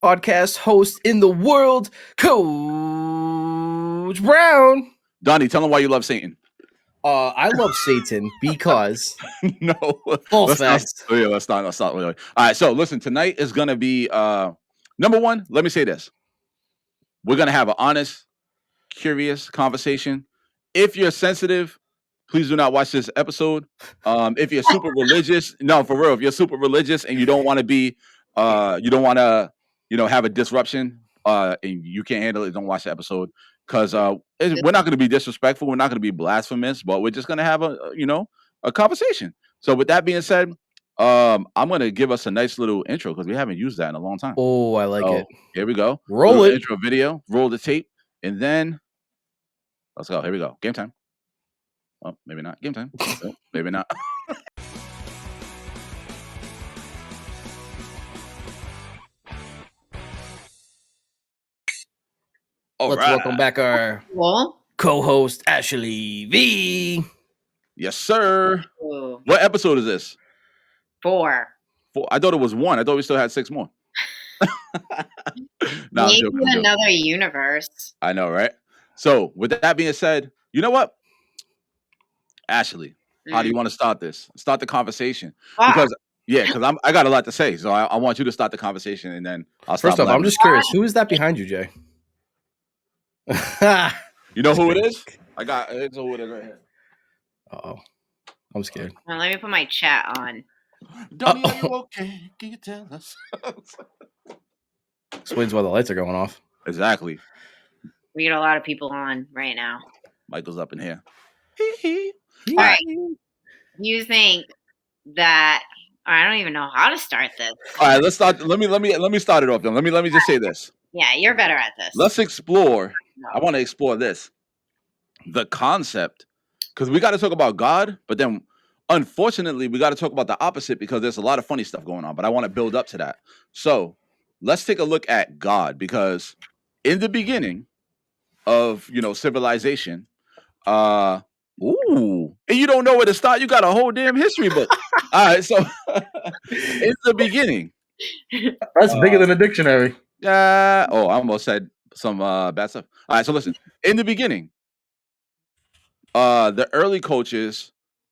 podcast host in the world, Coach Brown. Donnie, tell them why you love Satan. I love Satan because No, false let's facts. let's not. All right, so listen, tonight is gonna be number one. Let me say this: we're gonna have an honest, curious conversation. If you're sensitive, please do not watch this episode. If you're super religious, no, for real, if you're super religious and you don't want to be, you don't want to, have a disruption, and you can't handle it, don't watch the episode because we're not going to be disrespectful, we're not going to be blasphemous, but we're just going to have a conversation. So with that being said, I'm going to give us a nice little intro because we haven't used that in a long time. Oh, I like it. Here we go. Roll it. Intro video. Roll the tape, and then let's go. Here we go. Game time. Well, maybe not. Game time. No, maybe not. Let's welcome back our co-host, Ashley V. Yes, sir. Ooh. What episode is this? 4. I thought it was 1. I thought we still had 6 more. Maybe another universe. I know, right? So, with that being said, you know what? Ashley, how do you want to start this? Start the conversation. Because I got a lot to say. So I want you to start the conversation, and then I'll start. First off, I'm just curious. Who is that behind you, Jay? You know who it is? It's who it is right here. Uh-oh. I'm scared. Well, let me put my chat on. Dummy, are you okay? Can you tell us? Explains why the lights are going off. Exactly. We get a lot of people on right now. Michael's up in here. All right. You think that I don't even know how to start this. All right, let's start. Let me start it off then. Let me just say this. Yeah, you're better at this. Let's explore. No. I want to explore this. The concept, because we got to talk about God, but then unfortunately we got to talk about the opposite because there's a lot of funny stuff going on, but I want to build up to that. So let's take a look at God, because in the beginning of civilization, and you don't know where to start, you got a whole damn history book. All right, so in the beginning, that's bigger than a dictionary. I almost said some bad stuff. All right, so listen. In the beginning, the early cultures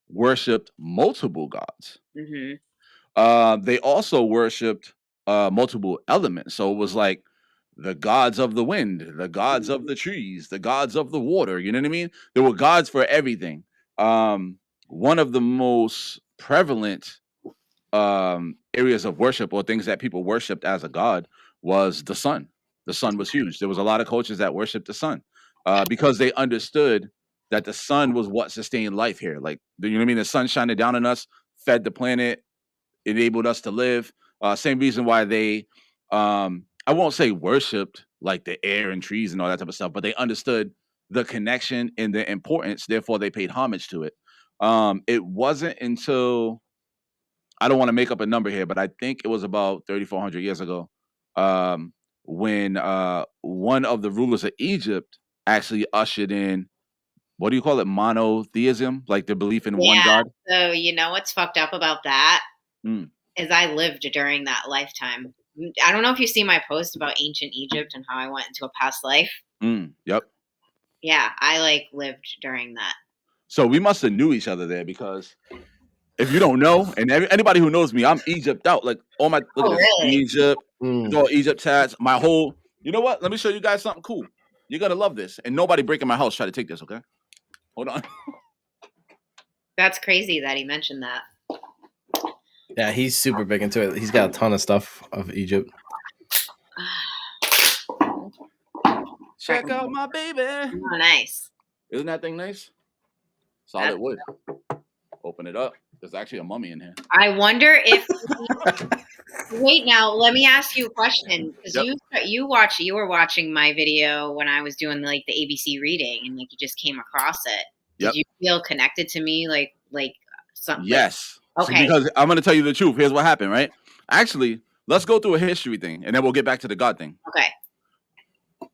worshipped multiple gods. Mm-hmm. They also worshipped multiple elements. So it was like the gods of the wind, the gods of the trees, the gods of the water. You know what I mean? There were gods for everything. One of the most prevalent areas of worship, or things that people worshipped as a god, was the sun. The sun was huge. There was a lot of cultures that worshipped the sun because they understood that the sun was what sustained life here. Like, you know what I mean? The sun shining down on us, fed the planet, enabled us to live. Same reason why they, I won't say worshipped like the air and trees and all that type of stuff, but they understood the connection and the importance. Therefore, they paid homage to it. It wasn't until, I don't want to make up a number here, but I think it was about 3,400 years ago, when one of the rulers of Egypt actually ushered in, what do you call it? Monotheism, like the belief in one God. So you know what's fucked up about that is I lived during that lifetime. I don't know if you see my post about ancient Egypt and how I went into a past life. Yep. Yeah, I lived during that. So we must have knew each other there, because if you don't know, and anybody who knows me, I'm Egypt out. Like all my look at this, really? Egypt, it's all Egypt tats. My whole. You know what? Let me show you guys something cool. You're gonna love this, and nobody break in my house try to take this. Okay, hold on. That's crazy that he mentioned that. Yeah, he's super big into it. He's got a ton of stuff of Egypt. Check out my baby. Oh, nice. Isn't that thing nice? Solid wood. Open it up. There's actually a mummy in here. I wonder if. Wait, now let me ask you a question, because you were watching my video when I was doing the ABC reading, and you just came across it. Did you feel connected to me, like something? Yes. Okay. So because I'm going to tell you the truth. Here's what happened, right? Actually, let's go through a history thing, and then we'll get back to the God thing. Okay.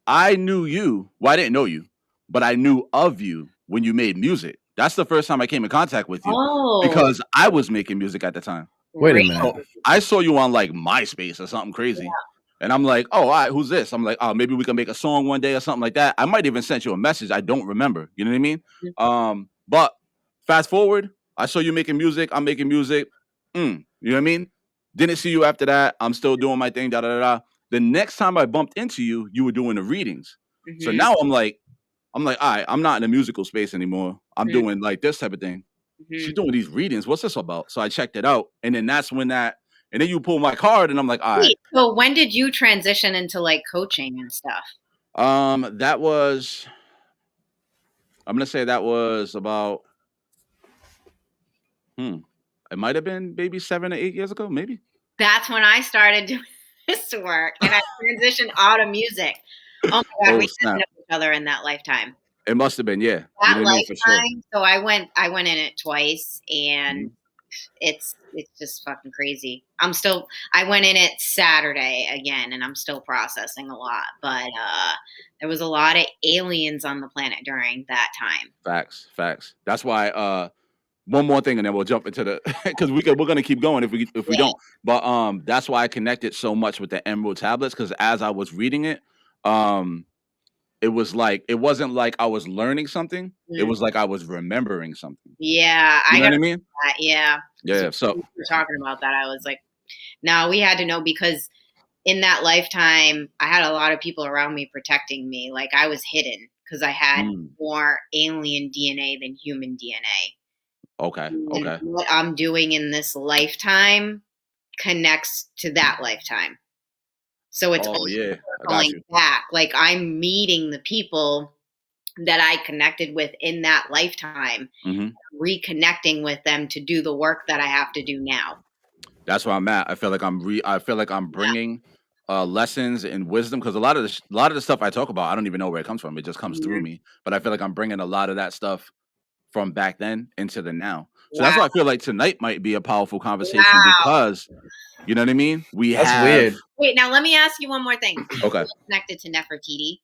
I knew you. Well, I didn't know you, but I knew of you when you made music. That's the first time I came in contact with you, because I was making music at the time. Wait a minute. So I saw you on MySpace or something crazy. Yeah. And I'm like, oh, all right, who's this? I'm like, oh, maybe we can make a song one day or something like that. I might even send you a message. I don't remember. You know what I mean? But fast forward, I saw you making music. I'm making music. You know what I mean? Didn't see you after that. I'm still doing my thing. Da da da da. The next time I bumped into you, you were doing the readings. So now I'm like, all right, I'm not in a musical space anymore. I'm doing like this type of thing. She's doing these readings. What's this about? So I checked it out, and then that's when and then you pull my card, and I'm like, all right. So when did you transition into like coaching and stuff? That was, I'm gonna say that was about, it might have been maybe 7 or 8 years ago, maybe. That's when I started doing this work, and I transitioned out of music. Oh my God, we didn't know each other in that lifetime. It must have been, yeah. That you know lifetime. For sure. So I went in it twice, and it's just fucking crazy. I went in it Saturday again, and I'm still processing a lot. But there was a lot of aliens on the planet during that time. Facts. That's why. One more thing, and then we'll jump into the because we're gonna keep going if we don't. But that's why I connected so much with the Emerald tablets, because as I was reading it, it was like, it wasn't like I was learning something. It was like I was remembering something. Yeah, you know what I mean? Yeah. So we were talking about that. I was like, no, we had to know, because in that lifetime, I had a lot of people around me protecting me. Like, I was hidden because I had more alien DNA than human DNA. Okay. And what I'm doing in this lifetime connects to that lifetime. So it's circling back. Like, I'm meeting the people that I connected with in that lifetime, reconnecting with them to do the work that I have to do now. That's where I'm at. I feel like I'm bringing lessons and wisdom, because a lot of the stuff I talk about, I don't even know where it comes from. It just comes through me. But I feel like I'm bringing a lot of that stuff from back then into the now. So that's why I feel like tonight might be a powerful conversation, because you know what I mean? That's weird. Wait, now let me ask you one more thing. Okay. Connected to Nefertiti.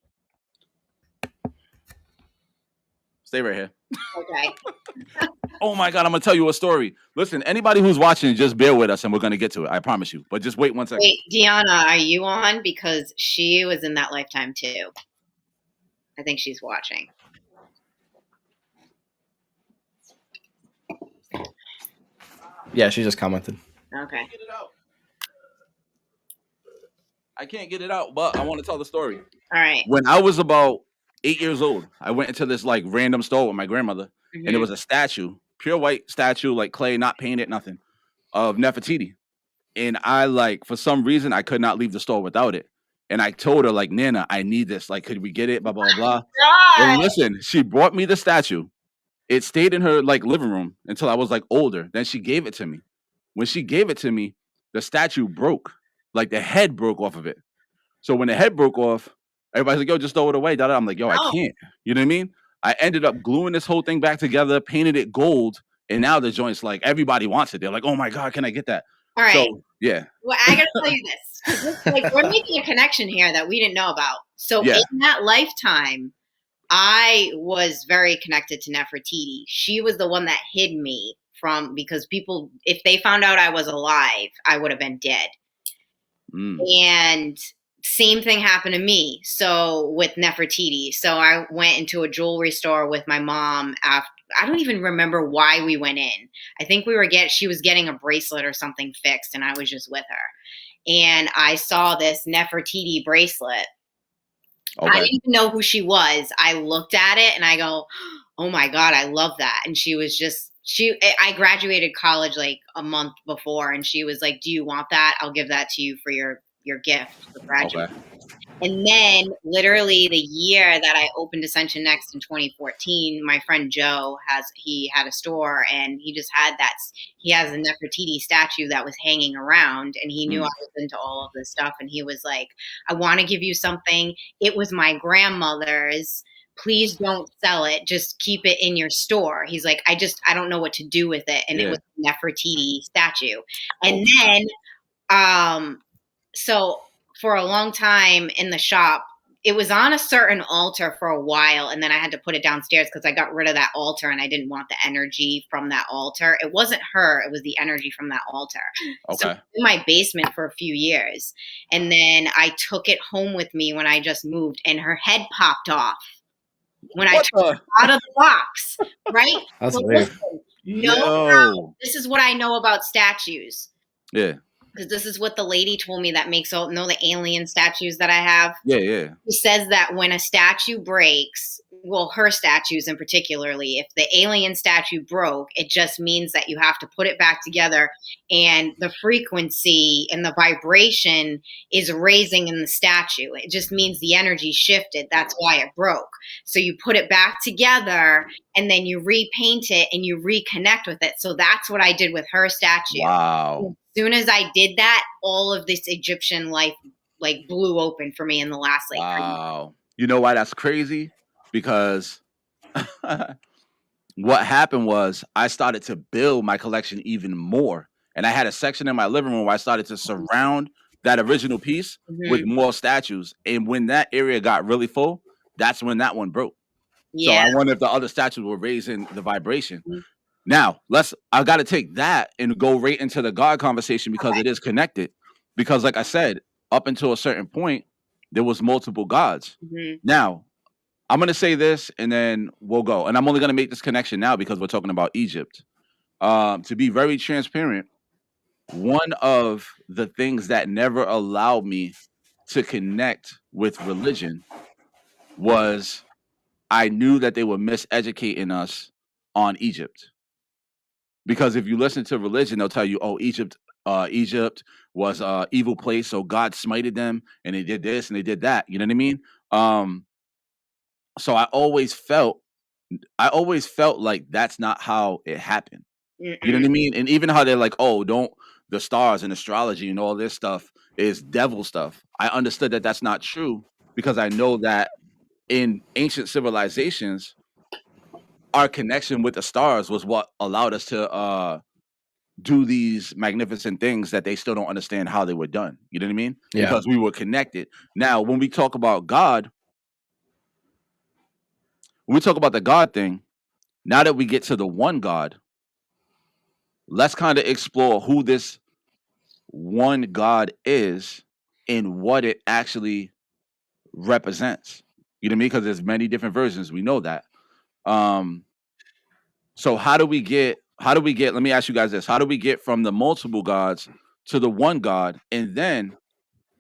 Stay right here. Okay. Oh my God, I'm gonna tell you a story. Listen, anybody who's watching, just bear with us and we're gonna get to it. I promise you. But just wait 1 second. Wait, Deanna, are you on? Because she was in that lifetime too. I think she's watching. Yeah, she just commented. Okay. I can't get it out, but I want to tell the story. All right. When I was about 8 years old, I went into this like random store with my grandmother, and it was a statue, pure white statue, like clay, not painted, nothing, of Nefertiti. And I, like, for some reason, I could not leave the store without it. And I told her, like, Nana, I need this. Like, could we get it? Blah, blah, blah. And listen, she brought me the statue. It stayed in her, like, living room until I was, like, older. Then she gave it to me. When she gave it to me, the statue broke. Like, the head broke off of it. So when the head broke off, everybody's like, yo, just throw it away. I'm like, yo, I can't. You know what I mean? I ended up gluing this whole thing back together, painted it gold. And now the joint's like, everybody wants it. They're like, oh my God, can I get that? All right. So, yeah. Well, I gotta tell you this. Like, we're making a connection here that we didn't know about. So in that lifetime, I was very connected to Nefertiti. She was the one that hid me because people, if they found out I was alive, I would have been dead. And same thing happened to me. So with Nefertiti. So I went into a jewelry store with my mom after. I don't even remember why we went in. I think she was getting a bracelet or something fixed, and I was just with her. And I saw this Nefertiti bracelet. Okay. I didn't even know who she was. I looked at it and I go, oh my God, I love that. And she was I graduated college like a month before, and she was like, do you want that? I'll give that to you for your gift for graduation. Okay. And then literally the year that I opened Ascension Next in 2014, my friend Joe he had a store, and he just had he has a Nefertiti statue that was hanging around, and he knew I was into all of this stuff. And he was like, I want to give you something. It was my grandmother's. Please don't sell it. Just keep it in your store. He's like, I don't know what to do with it. And it was a Nefertiti statue. And then, so for a long time in the shop, it was on a certain altar for a while, and then I had to put it downstairs because I got rid of that altar and I didn't want the energy from that altar. It wasn't her, it was the energy from that altar. So Okay. in my basement for a few years. And then I took it home with me when I just moved, and her head popped off when I What took the? it out of the box, right? That's So weird. listen, Yo. this is what I know about statues. Yeah. Because this is what the lady told me that makes all know the alien statues that I have. Yeah. Yeah. She says that when a statue breaks, well, her statues in particularly, if the alien statue broke, it just means that you have to put it back together, and the frequency and the vibration is raising in the statue. It just means the energy shifted. That's why it broke. So you put it back together, and then you repaint it and you reconnect with it. So that's what I did with her statue. Wow. As soon as I did that, all of this Egyptian life like blew open for me in the last like 3 months. Wow. You know why that's crazy? Because what happened was I started to build my collection even more. And I had a section in my living room where I started to surround that original piece with more statues. And when that area got really full, that's when that one broke. So Yeah. I wonder if the other statues were raising the vibration. Mhm. Now, I got to take that and go right into the God conversation because it is connected. Because like I said, up until a certain point, there was multiple gods. Mhm. Now, I'm going to say this and then we'll go. And I'm only going to make this connection now because we're talking about Egypt. To be very transparent, one of the things that never allowed me to connect with religion was I knew that they were miseducating us on Egypt. Because if you listen to religion, they'll tell you, "Oh, Egypt was a evil place, so God smited them, and they did this and they did that." You know what I mean? So I always felt like that's not how it happened. You know Mm-mm. what I mean? And even how they're like, "Oh, don't the stars and astrology and all this stuff is devil stuff." I understood that that's not true because I know that in ancient civilizations, our connection with the stars was what allowed us to do these magnificent things that they still don't understand how they were done. You know what I mean? Yeah. Because we were connected. Now, when we talk about God, when we talk about the God thing, now that we get to the one God, let's kind of explore who this one God is and what it actually represents. You know what I mean? Because there's many different versions. We know that. So how do we get, let me ask you guys this. How do we get from the multiple gods to the one God? And then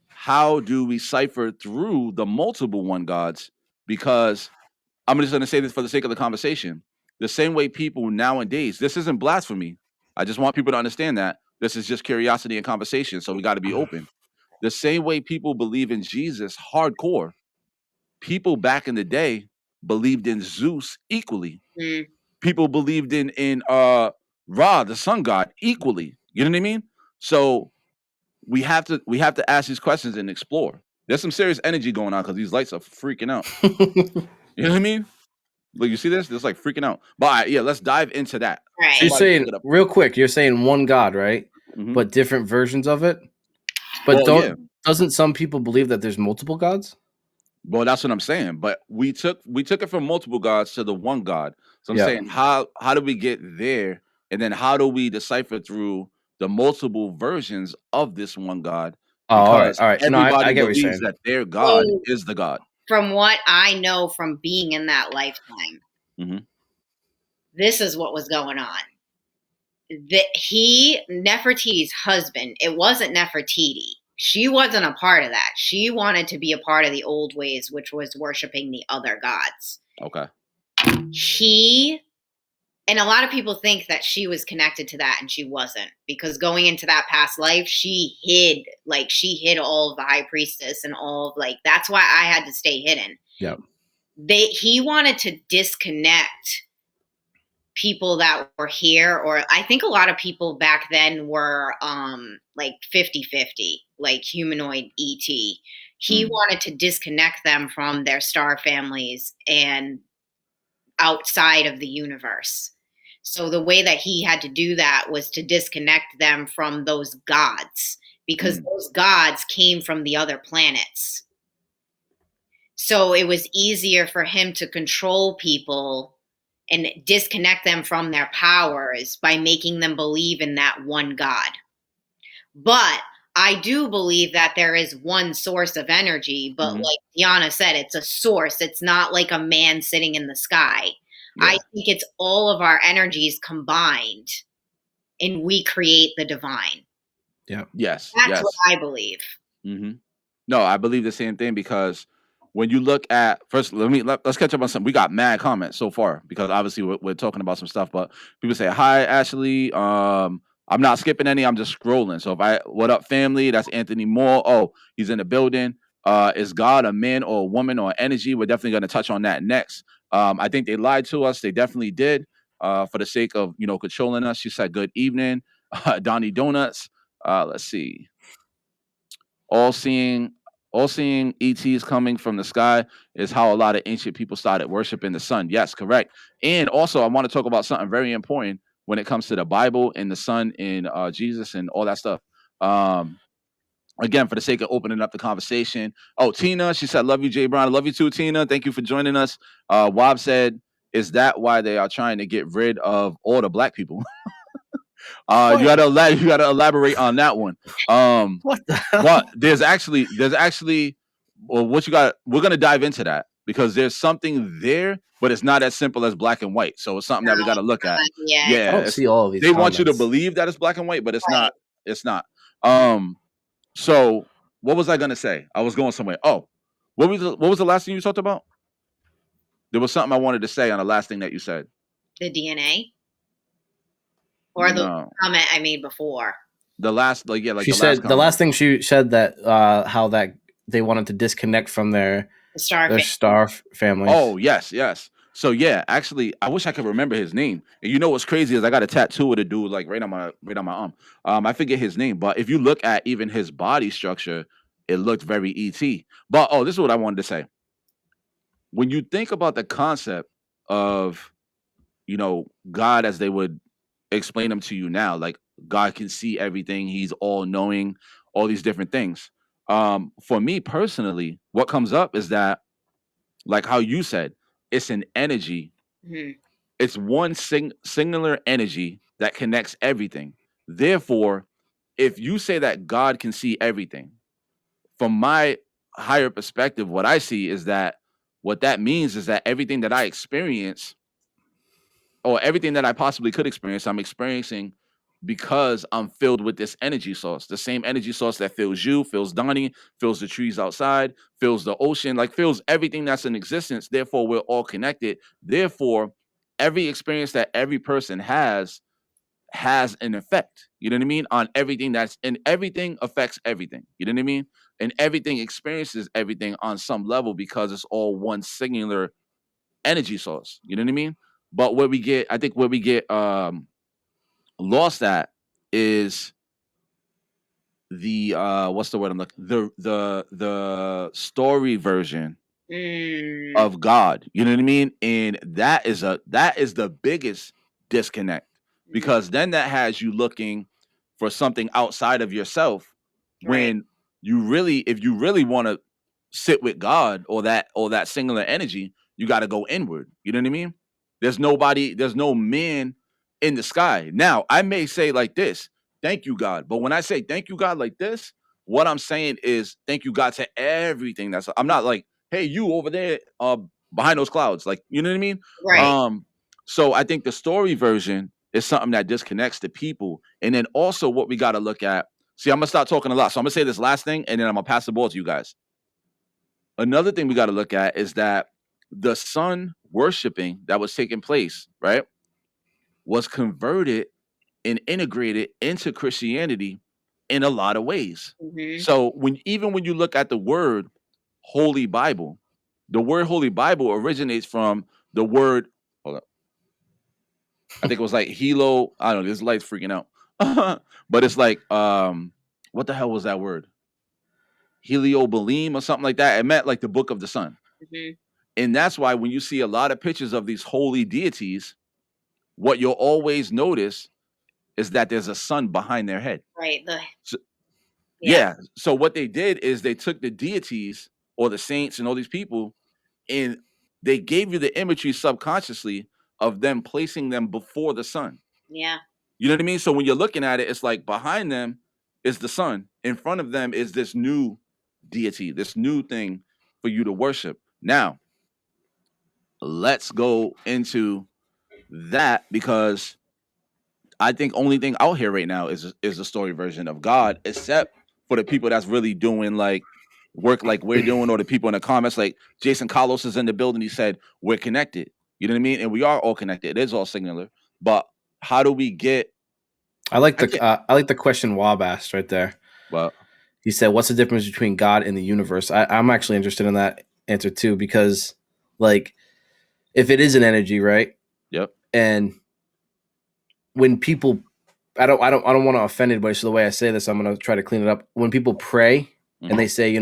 how do we cipher through the multiple one gods? Because I'm just going to say this for the sake of the conversation. The same way people nowadays, this isn't blasphemy. I just want people to understand that this is just curiosity and conversation. So we got to be open. The same way people believe in Jesus hardcore, people back in the day believed in Zeus equally. Mm. People believed in Ra, the sun god, equally. You know what I mean? So we have to ask these questions and explore. There's some serious energy going on because these lights are freaking out. You know what I mean? Like you see this? It's like freaking out. But yeah, let's dive into that. Right. So you're Somebody saying pick it up. real quick, you're saying one God, right? Mhm. But different versions of it. But Well, yeah. doesn't some people believe that there's multiple gods? Well, that's what I'm saying. But we took it from multiple gods to the one God. So I'm Yeah. saying how do we get there? And then how do we decipher through the multiple versions of this one God? Oh, all right, Because all right. No, I everybody get what you're believes saying. that their God So, is the God. from what I know from being in that lifetime, Mhm. this is what was going on. Nefertiti's husband, it wasn't Nefertiti. She wasn't a part of that. She wanted to be a part of the old ways, which was worshiping the other gods. Okay. And a lot of people think that she was connected to that, and she wasn't, because going into that past life, she hid all of the high priestess and all of that's why I had to stay hidden. Yeah. He wanted to disconnect people that were here, or I think a lot of people back then were like 50-50, like humanoid ET. He wanted to disconnect them from their star families and outside of the universe. So the way that he had to do that was to disconnect them from those gods, because those gods came from the other planets. So it was easier for him to control people and disconnect them from their powers by making them believe in that one God. But I do believe that there is one source of energy, but Mhm. like Diana said, it's a source. It's not like a man sitting in the sky. I Yeah. think it's all of our energies combined and we create the divine. Yeah. Yes. That's what Yes. I believe. Mm-hmm. No, I believe the same thing because when you look at first, let's catch up on some. We got mad comments so far because obviously we're talking about some stuff. But people say, "Hi, Ashley. I'm not skipping any. I'm just scrolling." So what up, family? That's Anthony Moore. Oh, he's in the building. Is God a man or a woman or energy? We're definitely going to touch on that next. I think they lied to us. They definitely did. For the sake of controlling us. She said, "Good evening, Donnie Donuts." Let's see. All seeing ETs coming from the sky is how a lot of ancient people started worshiping the sun. Yes, correct. And also, I want to talk about something very important when it comes to the Bible and the sun and Jesus and all that stuff. Um, Again, for the sake of opening up the conversation. Oh, Tina, she said, "Love you, Jay Brown. I love you too, Tina. Thank you for joining us." Wob said, "Is that why they are trying to get rid of all the black people?" You gotta elaborate on that one. What the hell? But there's actually well, what you got, we're gonna dive into that because there's something there, but it's not as simple as black and white. So it's something that we gotta look at. Yeah, I Yeah, don't see all of these they want you to comments. believe that it's black and white, but it's right. not. It's not. So what was I gonna say? I was going somewhere. Oh, what was the last thing you talked about? There was something I wanted to say on the last thing that you said. The DNA or the No. comment I made before. The last, like She the last said the comment. last thing she said that how that they wanted to disconnect from their The star family. star families. Oh, yes, yes. So yeah, actually, I wish I could remember his name. And you know what's crazy is I got a tattoo of the dude like right on my arm. I forget his name, but if you look at even his body structure, it looked very ET. But this is what I wanted to say. When you think about the concept of God as they would explain them to you now, like God can see everything, he's all knowing, all these different things. For me personally, what comes up is that, like how you said, it's an energy. Mhm. It's one singular energy that connects everything. Therefore, if you say that God can see everything, from my higher perspective, what I see is that what that means is that everything that I experience or everything that I possibly could experience, I'm experiencing because I'm filled with this energy source, the same energy source that fills you, fills Donnie, fills the trees outside, fills the ocean, like fills everything that's in existence. Therefore, we're all connected. Therefore, every experience that every person has an effect. You know what I mean? On everything and everything affects everything. You know what I mean? And everything experiences everything on some level because it's all one singular energy source. You know what I mean? But I think where we get lost at is the what's the word I'm looking, the story version Mm, of God. You know what I mean? And that is the biggest disconnect because then that has you looking for something outside of yourself right. when if you really want to sit with God or that singular energy, you got to go inward. You know what I mean? There's no man in the sky. Now, I may say like this, thank you, God. But when I say thank you, God, like this, what I'm saying is thank you, God, to everything. I'm not like, hey, you over there behind those clouds. Like, you know what I mean? Right. So I think the story version is something that disconnects the people. And then also what we got to look at. See, I'm gonna start talking a lot. So I'm gonna say this last thing and then I'm gonna pass the ball to you guys. Another thing we got to look at is that the sun worshiping that was taking place, right, was converted and integrated into Christianity in a lot of ways. Mm-hmm. So when you look at the word Holy Bible, the word Holy Bible originates from the word, hold up, I think it was like Helo. I don't know, this light's freaking out. But it's like what the hell was that word? Heliobalim or something like that. It meant like the book of the sun. Mm-hmm. And that's why when you see a lot of pictures of these holy deities, what you'll always notice is that there's a sun behind their head. Right. So, Yeah. yeah. So what they did is they took the deities or the saints and all these people and they gave you the imagery subconsciously of them placing them before the sun. Yeah. You know what I mean? So when you're looking at it, it's like behind them is the sun. In front of them is this new deity, this new thing for you to worship. Now, let's go into that, because I think only thing out here right now is the story version of God, except for the people that's really doing like work like we're doing, or the people in the comments. Like Jason Carlos is in the building. He said we're connected. You know what I mean? And we are all connected. It is all singular. But how do we get? I like the question Wob asked right there. Well, He said, "What's the difference between God and the universe?" I'm actually interested in that answer too, because like if it is an energy, right? Yep. And when people, I don't want to offend anybody. So the way I say this, I'm going to try to clean it up. When people pray and they say,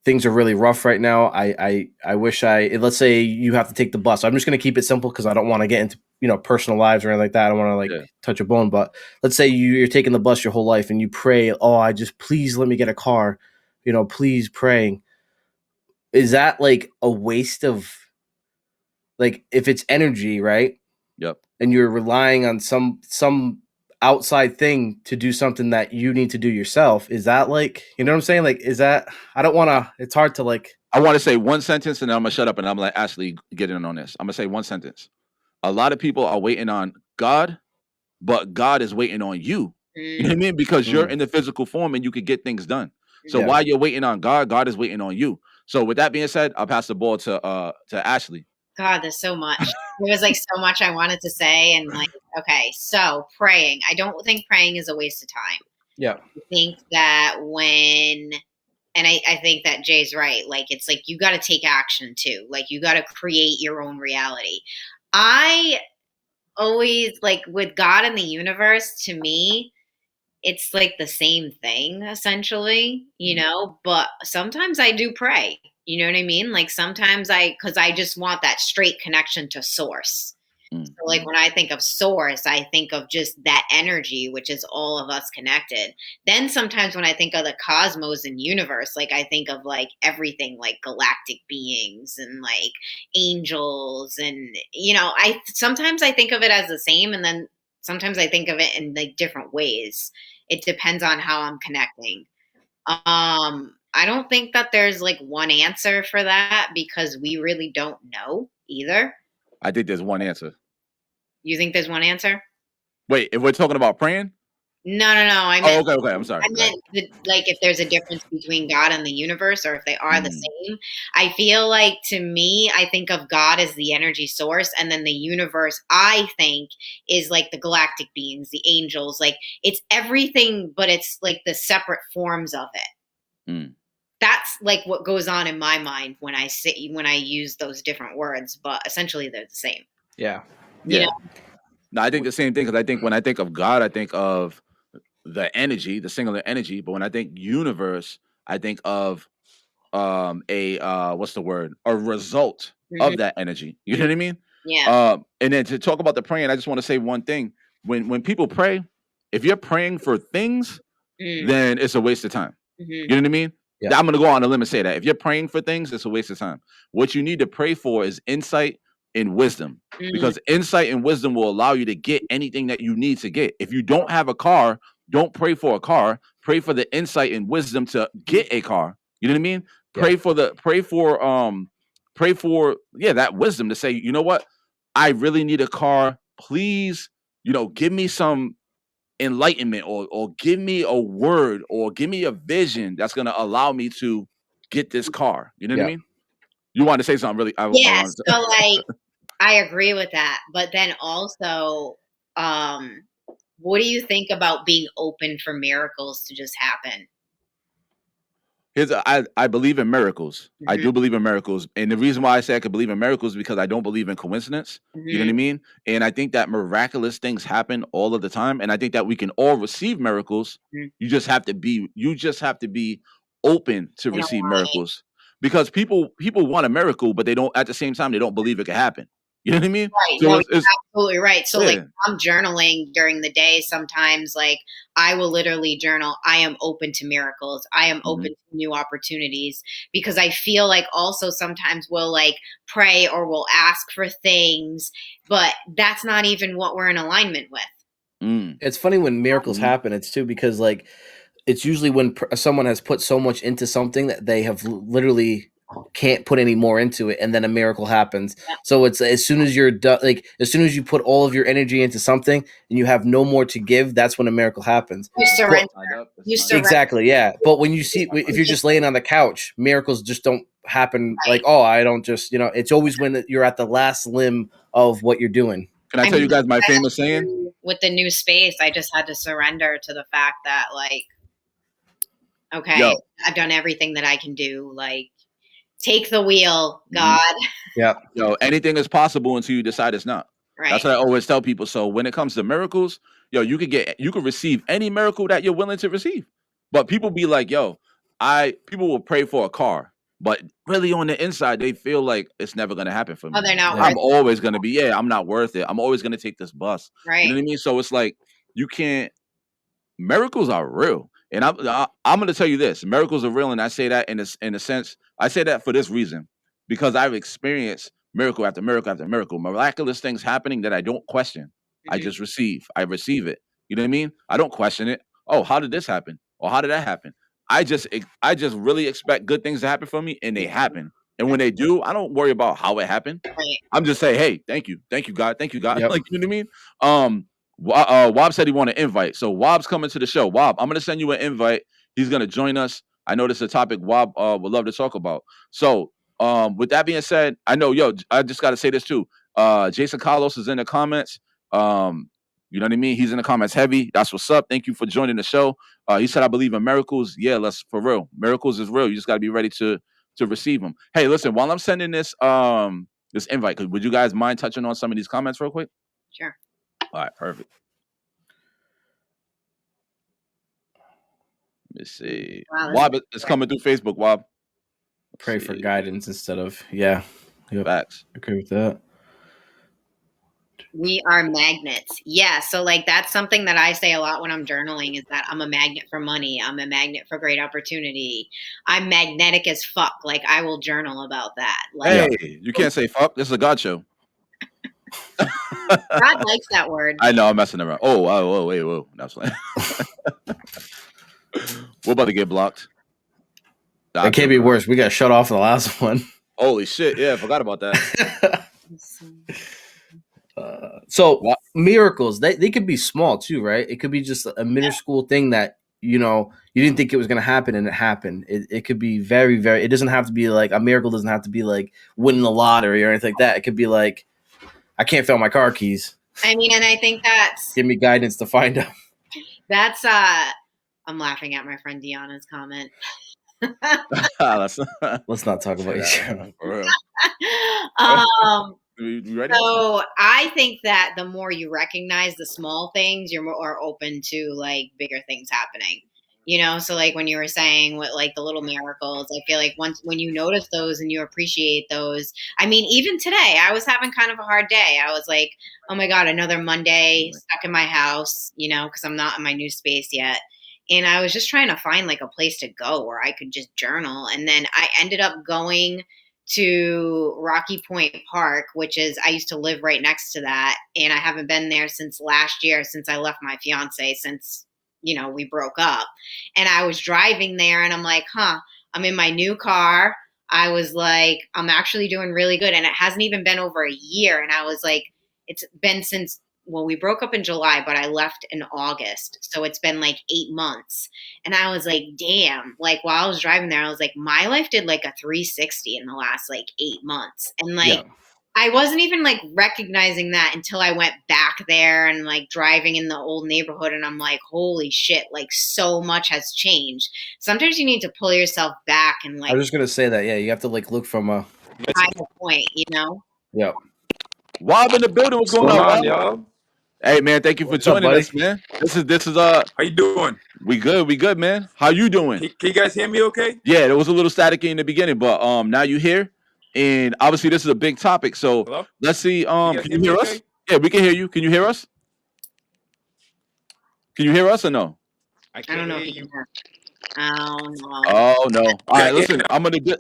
things are really rough right now. I wish let's say you have to take the bus. I'm just going to keep it simple because I don't want to get into, personal lives or anything like that. I don't want to touch a bone, but let's say you're taking the bus your whole life and you pray, please let me get a car, please praying. Is that like a waste of, like, if it's energy, right? Yep. And you're relying on some outside thing to do something that you need to do yourself, is that like, you know what I'm saying? Like, is that, I don't want to, it's hard to like. I want to say one sentence and then I'm going to shut up and I'm going to actually get in on this. I'm going to say one sentence. A lot of people are waiting on God, but God is waiting on you. You know what I mean? Because you're in the physical form and you could get things done. So while you're waiting on God, God is waiting on you. So with that being said, I'll pass the ball to Ashley. God, there's so much. There was like so much I wanted to say, and like, okay, so praying. I don't think praying is a waste of time. Yeah. I think that I think that Jay's right. Like, it's like you got to take action too. Like, you got to create your own reality. I always, like, with God and the universe, to me, it's like the same thing essentially, but sometimes I do pray. You know what I mean? Like sometimes because I just want that straight connection to source. So like when I think of source, I think of just that energy, which is all of us connected. Then sometimes when I think of the cosmos and universe, like I think of like everything, like galactic beings and like angels, and I sometimes I think of it as the same, and then sometimes I think of it in like different ways. It depends on how I'm connecting. I don't think that there's like one answer for that because we really don't know either. I think there's one answer. You think there's one answer? Wait, if we're talking about praying? No. I meant, okay. I'm sorry. I meant like if there's a difference between God and the universe, or if they are the same. I feel like, to me, I think of God as the energy source, and then the universe, I think, is like the galactic beings, the angels. Like it's everything, but it's like the separate forms of it. That's like what goes on in my mind when I use those different words, but essentially they're the same. Yeah. You know? No, I think the same thing, because I think when I think of God, I think of the energy, the singular energy. But when I think universe, I think of what's the word? A result of that energy. You know what I mean? Yeah. And then to talk about the praying, I just want to say one thing. When people pray, if you're praying for things, then it's a waste of time. You know what I mean? Yeah. I'm gonna go on a limb and say that if you're praying for things, it's a waste of time. What you need to pray for is insight and wisdom, because insight and wisdom will allow you to get anything that you need to get. If you don't have a car, don't pray for a car. Pray for the insight and wisdom to get a car. You know what I mean? Yeah. Pray for that wisdom to say, you know what? I really need a car. Please, give me some enlightenment, or give me a word, or give me a vision that's going to allow me to get this car. You know what I mean? You want to say something really? So like, I agree with that. But then also, what do you think about being open for miracles to just happen? I believe in miracles. I do believe in miracles. And the reason why I say I could believe in miracles is because I don't believe in coincidence. You know what I mean? And I think that miraculous things happen all of the time. And I think that we can all receive miracles. You just have to be open to receive miracles. Because people want a miracle, but they don't, at the same time, they don't believe it can happen. You know what I mean? Right. So No, it's you're absolutely right. So like yeah. I'm journaling during the day sometimes, like I will literally journal, I am open to miracles. I am open to new opportunities, because I feel like also sometimes we'll like pray or we'll ask for things, but that's not even what we're in alignment with. It's funny when miracles happen. It's too because like it's usually when someone has put so much into something that they have literally can't put any more into it, and then a miracle happens. Yeah. So it's as soon as you're done, like as soon as you put all of your energy into something and you have no more to give, that's when a miracle happens. You surrender. You surrender. Exactly, yeah. But when you see, if you're just laying on the couch, miracles just don't happen. Right. Like, oh, I don't just, it's always when you're at the last limb of what you're doing. Can I tell you guys my famous saying? With the new space, I just had to surrender to the fact that, like, okay, Yo. I've done everything that I can do. Like, take the wheel, God. Yeah. Yo, anything is possible until you decide it's not. Right. That's what I always tell people. So when it comes to miracles, yo, you could receive any miracle that you're willing to receive. But people be like, yo, people will pray for a car, but really on the inside, they feel like it's never gonna happen for me. Oh, they're not I'm always gonna be, I'm not worth it. I'm always gonna take this bus. Right. You know what I mean? So it's like you can't. Miracles are real, and I'm going to tell you this: miracles are real, and I say that in a sense. I say that for this reason, because I've experienced miracle after miracle after miracle, miraculous things happening that I don't question. I just receive. I receive it. You know what I mean? I don't question it. Oh, how did this happen? Or how did that happen? I just really expect good things to happen for me, and they happen. And when they do, I don't worry about how it happened. Right. I'm just saying, hey, thank you, God, thank you, God. Yep. Like, you know what I mean? Wob said he want an invite, so Wob's coming to the show. Wob, I'm gonna send you an invite. He's gonna join us. I know this is a topic Wob would love to talk about. So, with that being said, I know, I just gotta say this too. Jason Carlos is in the comments. You know what I mean? He's in the comments heavy. That's what's up. Thank you for joining the show. He said, I believe in miracles. Yeah, let's for real. Miracles is real. You just gotta be ready to receive them. Hey, listen, while I'm sending this invite, would you guys mind touching on some of these comments real quick? Sure. All right, perfect. Let me see. Wow, Wob is coming through Facebook, Wob. Pray for guidance instead of, yeah. Yep. Facts. Agree with that. We are magnets. Yeah. So like that's something that I say a lot when I'm journaling, is that I'm a magnet for money. I'm a magnet for great opportunity. I'm magnetic as fuck. Like I will journal about that. Like, hey, you can't say fuck. This is a God show. God likes that word. I know, I'm messing around. Oh, wait, whoa. That's like we're about to get blocked. It can't be worse. We got shut off in the last one. Holy shit. Yeah, I forgot about that. So miracles, they could be small too, right? It could be just a minuscule thing that, you didn't think it was going to happen and it happened. It could be very, very, it doesn't have to be like, a miracle doesn't have to be like winning the lottery or anything like that. It could be like, I can't find my car keys. I mean, and I think that's... Give me guidance to find them. That's, I'm laughing at my friend Deanna's comment. Let's not talk about each other. You ready? So I think that the more you recognize the small things, you're more open to like bigger things happening. So like when you were saying with like the little miracles, I feel like when you notice those and you appreciate those, I mean, even today, I was having kind of a hard day. I was like, oh my God, another Monday stuck in my house, because I'm not in my new space yet. And I was just trying to find like a place to go where I could just journal. And then I ended up going to Rocky Point Park, which is, I used to live right next to that. And I haven't been there since last year, since I left my fiance, since, we broke up. And I was driving there and I'm like, I'm in my new car. I was like, I'm actually doing really good. And it hasn't even been over a year. And I was like, it's been since, well, we broke up in July, but I left in August. So it's been like 8 months. And I was like, damn, like while I was driving there, I was like, my life did like a 360 in the last like 8 months. And like, I wasn't even like recognizing that until I went back there and like driving in the old neighborhood. And I'm like, holy shit, like so much has changed. Sometimes you need to pull yourself back and like. I was just going to say that. Yeah. You have to like look from a higher point, Yeah. Wob in the building. What's going on, y'all? Hey man, thank you for joining us, man. This is How you doing? We good, man. How you doing? Can you guys hear me okay? Yeah, there was a little staticky in the beginning, but now you here. And obviously this is a big topic. So Hello? let's see. guys Can hear you me hear okay? us? Yeah, we can hear you. Can you hear us? Can you hear us or no? I I can't don't know hear if you you. can hear. Oh no. Oh no. All Yeah, I right, can listen. I'm gonna get.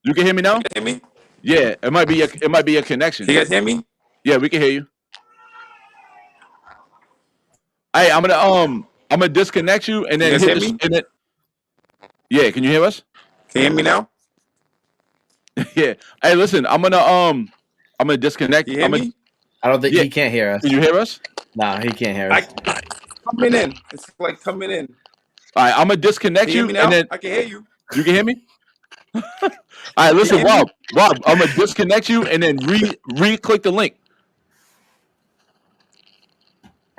You can hear me now? hear me? Yeah, it might be a connection. Can you guys hear me? Yeah, we can hear you. Hey, I'm gonna disconnect you and You then guys hit hear this me? and then yeah. Can you hear us? Can you hear me now? Yeah. Hey, listen. I'm gonna disconnect. You hear me? I don't think Yeah. he can't hear us. Can you hear us? Nah, he can't hear I us. coming in. It's like coming in. All right, I'm gonna Can disconnect you hear you me and now? then I can hear you. you can hear me. All right, Can you listen, hear me? Rob, I'm gonna disconnect you and then re-click the link.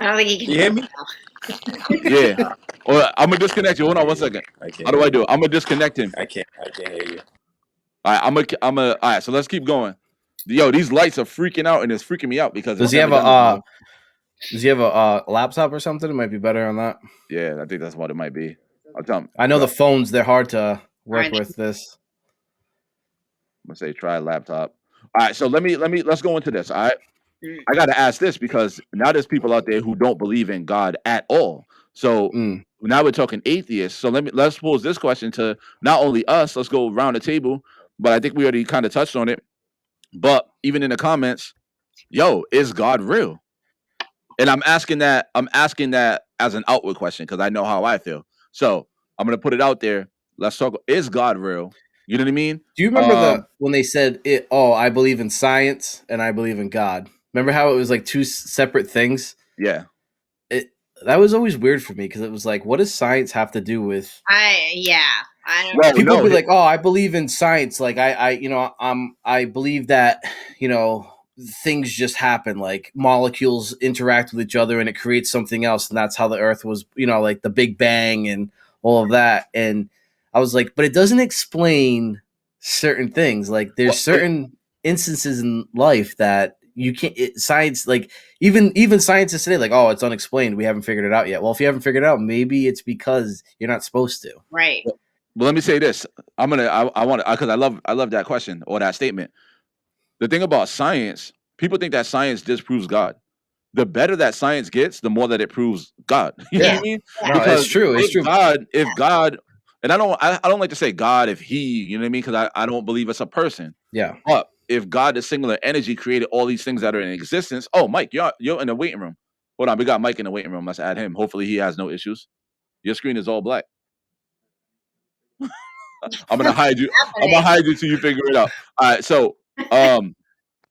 I don't think he can You hear me? Yeah. Or I'm gonna disconnect you. Hold on one second. I can't How do hear I do you. it? I'm gonna disconnect him. I can't hear you. All right, all right, so let's keep going. Yo, these lights are freaking out and it's freaking me out because Does it's he have never done this a before. Does he have a laptop or something? It might be better on that. Yeah, I think that's what it might be. I'll tell him. I know the phones; they're hard to work Alright. with. This. I'm gonna say try a laptop. All right, so let's go into this. All right. Mm. I gotta ask this because now there's people out there who don't believe in God at all. So now we're talking atheists. So let's pose this question to not only us, let's go around the table, but I think we already kind of touched on it. But even in the comments, yo, is God real? And I'm asking that as an outward question because I know how I feel. So I'm gonna put it out there. Let's talk. Is God real? You know what I mean? Do you remember when they said it? Oh, I believe in science and I believe in God. Remember how it was like two separate things? Yeah. That was always weird for me because it was like, what does science have to do with? I don't Well, People no, be like, "Oh, I believe in science." Like I believe that things just happen. Like molecules interact with each other and it creates something else, and that's how the Earth was. Like the Big Bang and all of that. And I was like, but it doesn't explain certain things. Like there's certain instances in life that you can't. Science, like even scientists today, like, oh, it's unexplained. We haven't figured it out yet. Well, if you haven't figured it out, maybe it's because you're not supposed to. right. Well, let me say this. I want to because I love that question or that statement. The thing about science, people think that science disproves God. The better that science gets, the more that it proves God. You know what I mean? Yeah. No, Because it's true. It's true. if God, and I don't like to say God if he, you know what I mean? Because I don't believe it's a person. Yeah. But if God, the singular energy, created all these things that are in existence, oh, Mike, you're in the waiting room. Hold on, we got Mike in the waiting room. Let's add him. Hopefully, he has no issues. Your screen is all black. I'm gonna hide you. I'm gonna hide you till you figure it out. All right. So,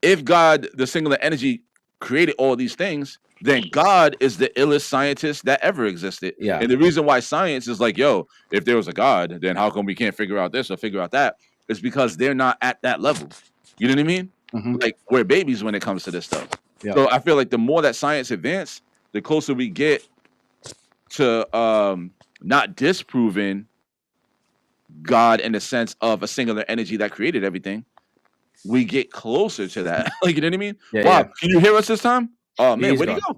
if God, the singular energy, created all these things, then God is the illest scientist that ever existed. Yeah. And the reason why science is like, yo, if there was a God, then how come we can't figure out this or figure out that? Is because they're not at that level. You know what I mean? Mm-hmm. Like we're babies when it comes to this stuff. Yeah. So I feel like the more that science advances, the closer we get to not disproving God in the sense of a singular energy that created everything, we get closer to that. Like, you know what I mean? Yeah, Bob, can you hear us this time? Oh man, He's where'd he gone.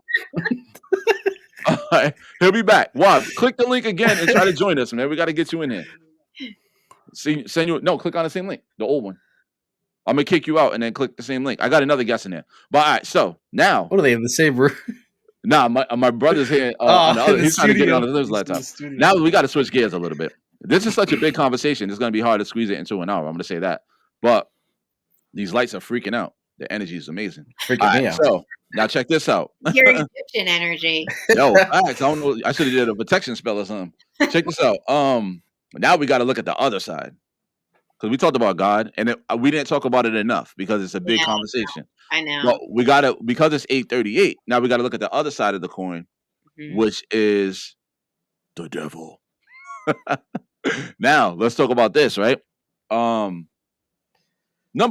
go? All right, he'll be back. Bob, click the link again and try to join us, man. We got to get you in here. Click on the same link, the old one. I'm gonna kick you out and then click the same link. I got another guest in there. But all right, so now, What are they in the same room? nah, my brother's here on the other. the He's trying to get it on studio. his laptop. Now we got to switch gears a little bit. This is such a big conversation. It's gonna be hard to squeeze it into an hour. I'm gonna say that, but these lights are freaking out. The energy is amazing. Freaking me out. So now check this out. Your Egyptian energy. Yo, I don't know. I should have did a protection spell or something. Check this out. Now we got to look at the other side because we talked about God and we didn't talk about it enough because it's a big conversation. I know. But we got to because it's 8:38. Now we got to look at the other side of the coin, which is the devil. Now let's talk about this, right? Number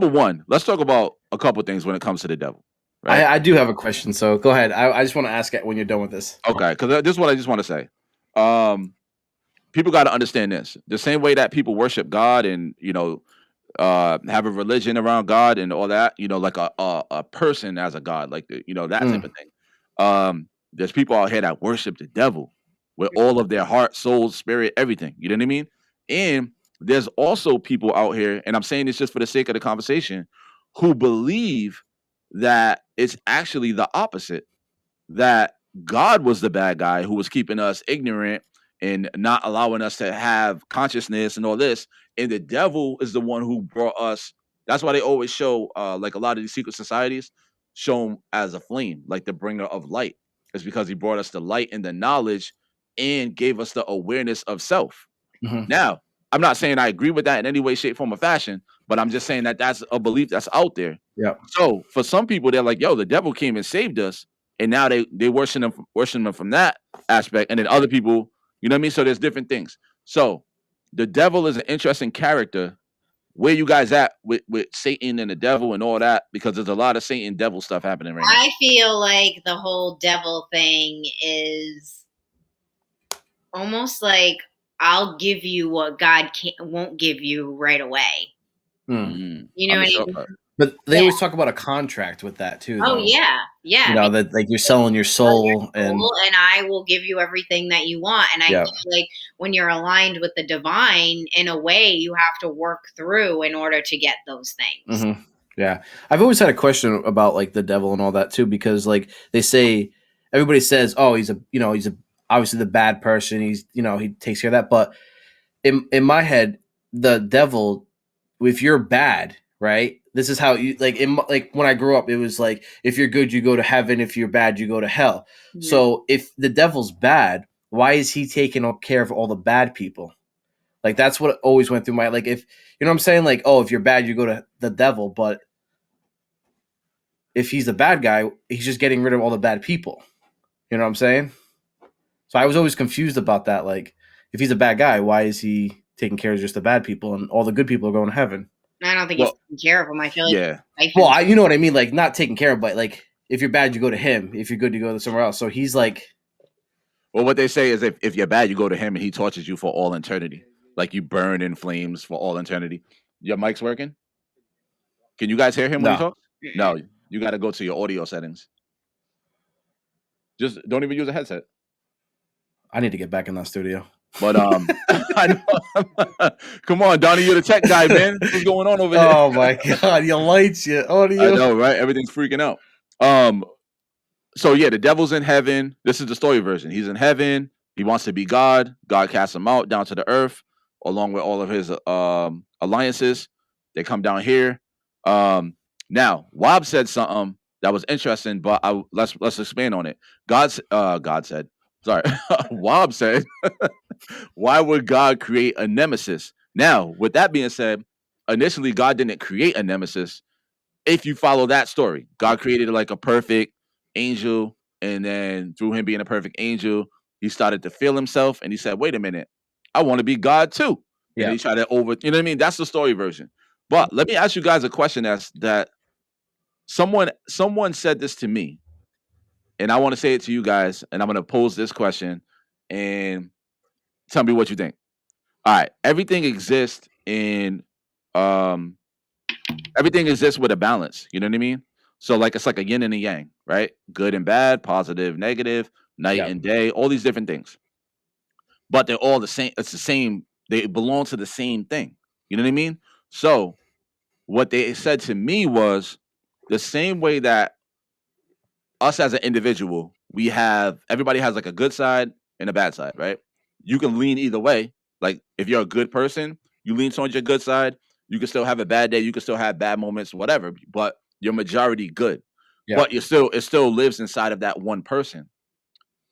one, let's talk about a couple things when it comes to the devil. Right? I do have a question, so go ahead. I just want to ask it when you're done with this. Okay, because this is what I just want to say. People got to understand this. The same way that people worship God and have a religion around God and all that, like a person as a God, like that type of thing. There's people out here that worship the devil with all of their heart, soul, spirit, everything. You know what I mean? And there's also people out here, and I'm saying this just for the sake of the conversation, who believe that it's actually the opposite, that God was the bad guy who was keeping us ignorant and not allowing us to have consciousness and all this, and the devil is the one who brought us. That's why they always show like a lot of these secret societies show him as a flame, like the bringer of light. It's because he brought us the light and the knowledge and gave us the awareness of self. Now, I'm not saying I agree with that in any way, shape, form, or fashion, but I'm just saying that that's a belief that's out there. Yeah. So for some people, they're like, "Yo, the devil came and saved us," and now they worship him from that aspect. And then other people, you know what I mean? So there's different things. So the devil is an interesting character. Where you guys at with Satan and the devil and all that? Because there's a lot of Satan devil stuff happening right now. I feel like the whole devil thing is almost like I'll give you what God won't give you right away. You know what I mean? But they always talk about a contract with that too. Oh though. yeah. You know, that like you're selling your soul, and I will give you everything that you want. And I feel like when you're aligned with the divine, in a way, you have to work through in order to get those things. Yeah. I've always had a question about like the devil and all that too, because like they say, everybody says, oh, he's obviously the bad person. He's, he takes care of that. But in my head, the devil, if you're bad, right? This is how you like when I grew up, it was like, if you're good, you go to heaven. If you're bad, you go to hell. Yeah. So if the devil's bad, why is he taking care of all the bad people? Like, that's what always went through my, like, if, you know what I'm saying? Like, oh, if you're bad, you go to the devil. But if he's the bad guy, he's just getting rid of all the bad people. You know what I'm saying? So I was always confused about that. Like, if he's a bad guy, why is he taking care of just the bad people and all the good people are going to heaven? I don't think he's taking care of them. I feel like well, you know what I mean? Like, not taking care of, but like, if you're bad, you go to him. If you're good, you go to somewhere else. So he's like, well, what they say is if you're bad, you go to him and he tortures you for all eternity. Like, you burn in flames for all eternity. Your mic's working? Can you guys hear him when he talks? No, you got to go to your audio settings. Just don't even use a headset. I need to get back in that studio. But come on, Donnie, you're the tech guy, man. What's going on over here? Oh my God, your lights, your audio. I know, right? Everything's freaking out. So yeah, the devil's in heaven. This is the story version. He's in heaven. He wants to be God. God casts him out down to the earth, along with all of his alliances. They come down here. Now, Wob said something that was interesting, but let's expand on it. God said, sorry, Wob said, why would God create a nemesis? Now, with that being said, initially God didn't create a nemesis. If you follow that story, God created like a perfect angel, and then through him being a perfect angel, he started to feel himself, and he said, wait a minute, I want to be God too. Yeah. And he tried to you know what I mean? That's the story version. But let me ask you guys a question that someone said this to me, and I want to say it to you guys, and I'm going to pose this question, and tell me what you think. All right, everything exists with a balance. You know what I mean? So like it's like a yin and a yang, right? Good and bad, positive, negative, night and day, all these different things. But they're all the same. It's the same. They belong to the same thing. You know what I mean? So what they said to me was the same way that us as an individual, everybody has like a good side and a bad side, right? You can lean either way. Like if you're a good person, you lean towards your good side. You can still have a bad day. You can still have bad moments, whatever. But you're majority good. Yeah. But it still lives inside of that one person.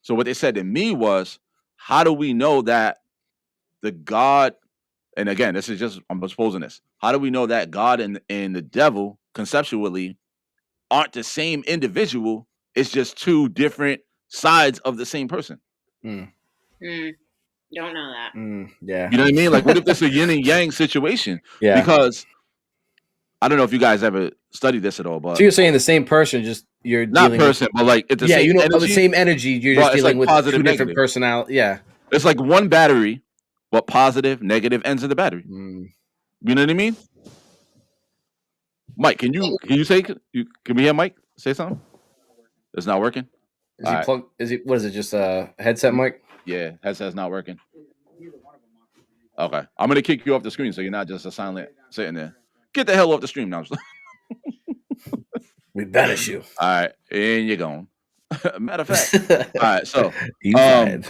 So what they said to me was, how do we know that the God? And again, this is just I'm exposing this. How do we know that God and the devil conceptually aren't the same individual? It's just two different sides of the same person. Don't know that. Yeah. You know what I mean? Like, what if it's a yin and yang situation? Yeah. Because I don't know if you guys ever studied this at all, but so you're saying the same person, just you're not dealing person, but like it's the same energy. The same energy. You're just dealing with positive, two different personality. Yeah. It's like one battery, but positive, negative ends in the battery. You know what I mean? Mike, can you say? Can we hear Mike say something? It's not working. Is he plugged? Is he? What is it? Just a headset mic? Yeah, headset's not working. Okay, I'm gonna kick you off the screen so you're not just a silent sitting there. Get the hell off the stream now. We banish you. All right, and you're gone. Matter of fact. All right, so you fired.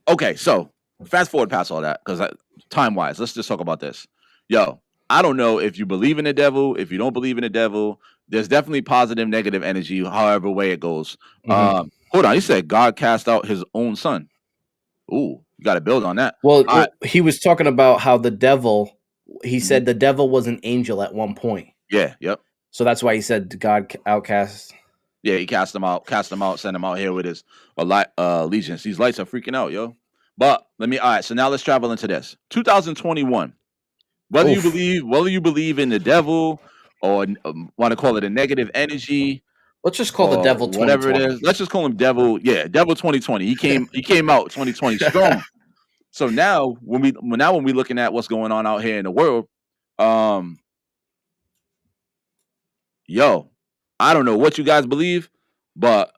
Okay, so fast forward past all that because time wise, let's just talk about this. Yo, I don't know if you believe in the devil, if you don't believe in the devil. There's definitely positive, negative energy, however way it goes. Mhm. Hold on, he said God cast out his own son. Ooh, you got to build on that. Well, he was talking about how the devil. He Mhm. said the devil was an angel at one point. Yeah, yep. So that's why he said God outcast. Yeah, he cast him out, sent him out here with his allegiance. These lights are freaking out, yo. But all right, so now let's travel into this. 2021. Whether you believe in the devil or want to call it a negative energy, let's just call the devil whatever it is. Let's just call him devil. Yeah, devil 2020. He came out 2020 strong. So now when we're looking at what's going on out here in the world, yo, I don't know what you guys believe, but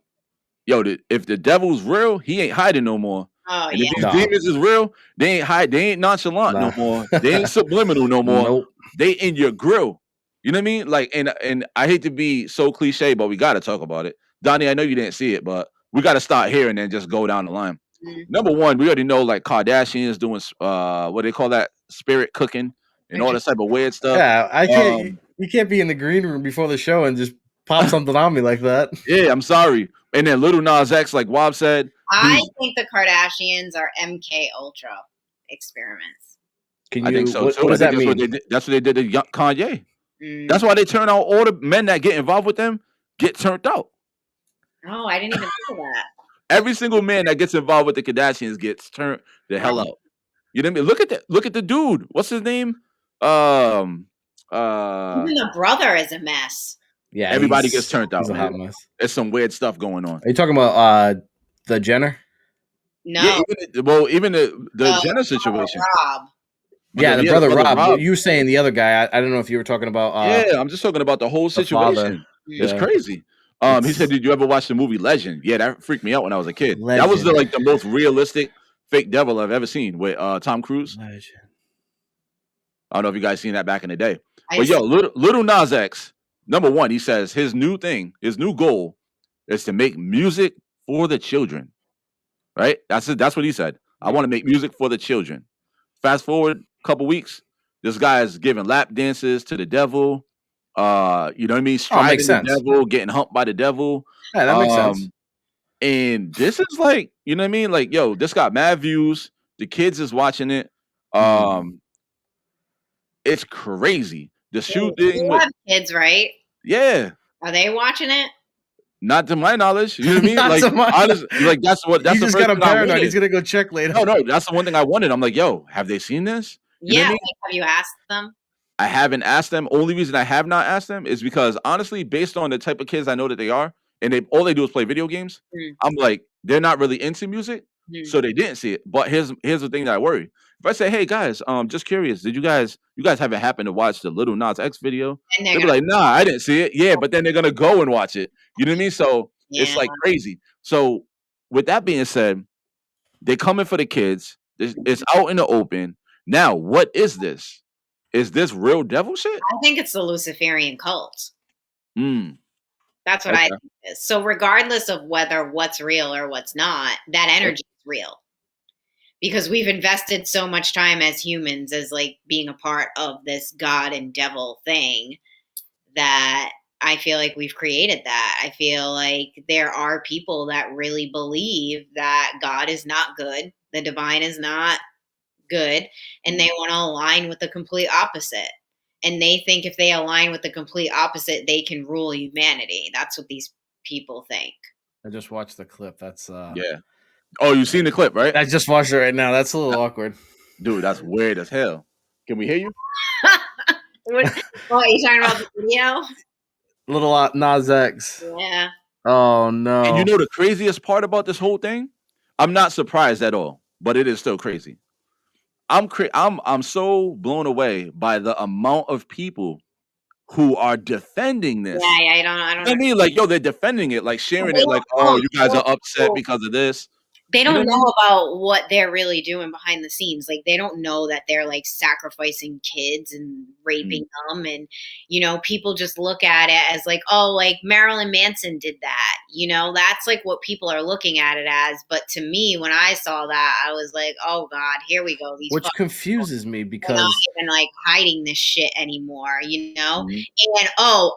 yo, if the devil's real, he ain't hiding no more. Oh, and yeah. if these demons is real, they ain't nonchalant no more. They ain't subliminal no more. Nope. They in your grill. You know what I mean? Like, and I hate to be so cliche, but we gotta talk about it. Donnie, I know you didn't see it, but we gotta start here and then just go down the line. Number one, we already know like Kardashians doing what they call that, spirit cooking and all this type of weird stuff. Yeah, I can't. You can't be in the green room before the show and just pop something on me like that. Yeah, I'm sorry. And then Little Nas X, like Wob said, I think the Kardashians are MK Ultra experiments. I think so too. What does that mean? That's what they did to Kanye. That's why they turn out all the men that get involved with them get turned out. Oh, I didn't even think of that. Every single man that gets involved with the Kardashians gets turned the hell out. You know what I mean? Look at the dude. What's his name? Even the brother is a mess. Yeah, everybody gets turned out. He's a hot mess. There's some weird stuff going on. Are you talking about the Jenner? No. Yeah, even the Jenner situation. Rob. Yeah, the brother Rob. You were saying the other guy. I don't know if you were talking about. Yeah, I'm just talking about the whole situation. It's crazy. He said, "Did you ever watch the movie Legend?" Yeah, that freaked me out when I was a kid. Legend. That was the most realistic fake devil I've ever seen with Tom Cruise. Legend. I don't know if you guys seen that back in the day. But yo, little Nas X, number one, he says his new goal is to make music for the children. Right? That's it. That's what he said. I want to make music for the children. Fast forward a couple weeks, this guy is giving lap dances to the devil. You know what I mean? Striding the devil, getting humped by the devil. Yeah, that makes sense. And this is like, you know what I mean? Like, yo, this got mad views. The kids is watching it. It's crazy. The shooting. You have kids, right? Yeah. Are they watching it? Not to my knowledge. You know what I mean? Like, that's he just got a paranoid. He's gonna go check later. No, that's the one thing I wanted. I'm like, yo, have they seen this? You know what I mean? Have you asked them? I haven't asked them. Only reason I have not asked them is because honestly, based on the type of kids I know that they are, and all they do is play video games, I'm like, they're not really into music, so they didn't see it. But here's the thing that I worry. If I say, hey guys, just curious, did you guys haven't happened to watch the Little Nas X video? They'll be like, nah, I didn't see it. Yeah, but then they're gonna go and watch it. You know what I mean? So it's like crazy. So with that being said, they're coming for the kids. It's out in the open. Now, what is this? Is this real devil shit? I think it's the Luciferian cult. That's what I think it is. So regardless of whether what's real or what's not, that energy is real. Because we've invested so much time as humans as like being a part of this God and devil thing that I feel like we've created that. I feel like there are people that really believe that God is not good, the divine is not good, and they want to align with the complete opposite. And they think if they align with the complete opposite, they can rule humanity. That's what these people think. I just watched the clip. That's yeah. Oh, you've seen the clip, right? I just watched it right now. That's a little awkward. Dude, that's weird as hell. Can we hear you? What are you talking about, the video? Little Nas X. Yeah. Oh, no. And you know the craziest part about this whole thing? I'm not surprised at all, but it is still crazy. I'm so blown away by the amount of people who are defending this. Yeah, I don't I mean, like, yo, they're defending it, like sharing it, like, oh, you guys are upset because of this. they You know don't what I mean? know about what they're really doing behind the scenes. Like, they don't know that they're like sacrificing kids and raping them. And, people just look at it as like, oh, like Marilyn Manson did that. That's like what people are looking at it as. But to me, when I saw that, I was like, oh God, here we go. These Which fucking people confuses me are not because even like hiding this shit anymore, Mhm. And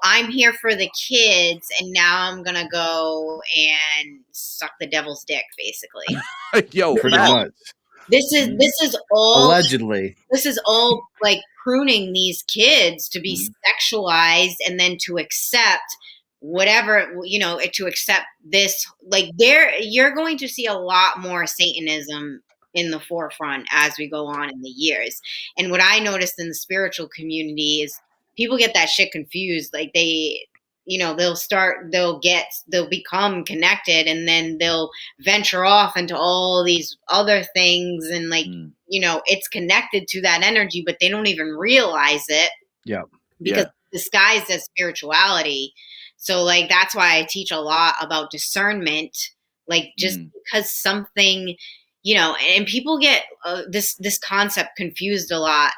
I'm here for the kids, and now I'm gonna go and suck the devil's dick, basically. Yo, pretty fact. much This is Mhm. this is all allegedly. this is all like pruning these kids to be Mhm. sexualized and then to accept whatever, to accept this. Like, you're going to see a lot more Satanism in the forefront as we go on in the years. And what I noticed in the spiritual community is people get that shit confused. Like, they'll become connected, and then they'll venture off into all these other things, and like, Mm. it's connected to that energy, but they don't even realize it Yeah. because Yeah. it's disguised as spirituality. So, like, that's why I teach a lot about discernment. Like, just Mm. because something, and people get this concept confused a lot.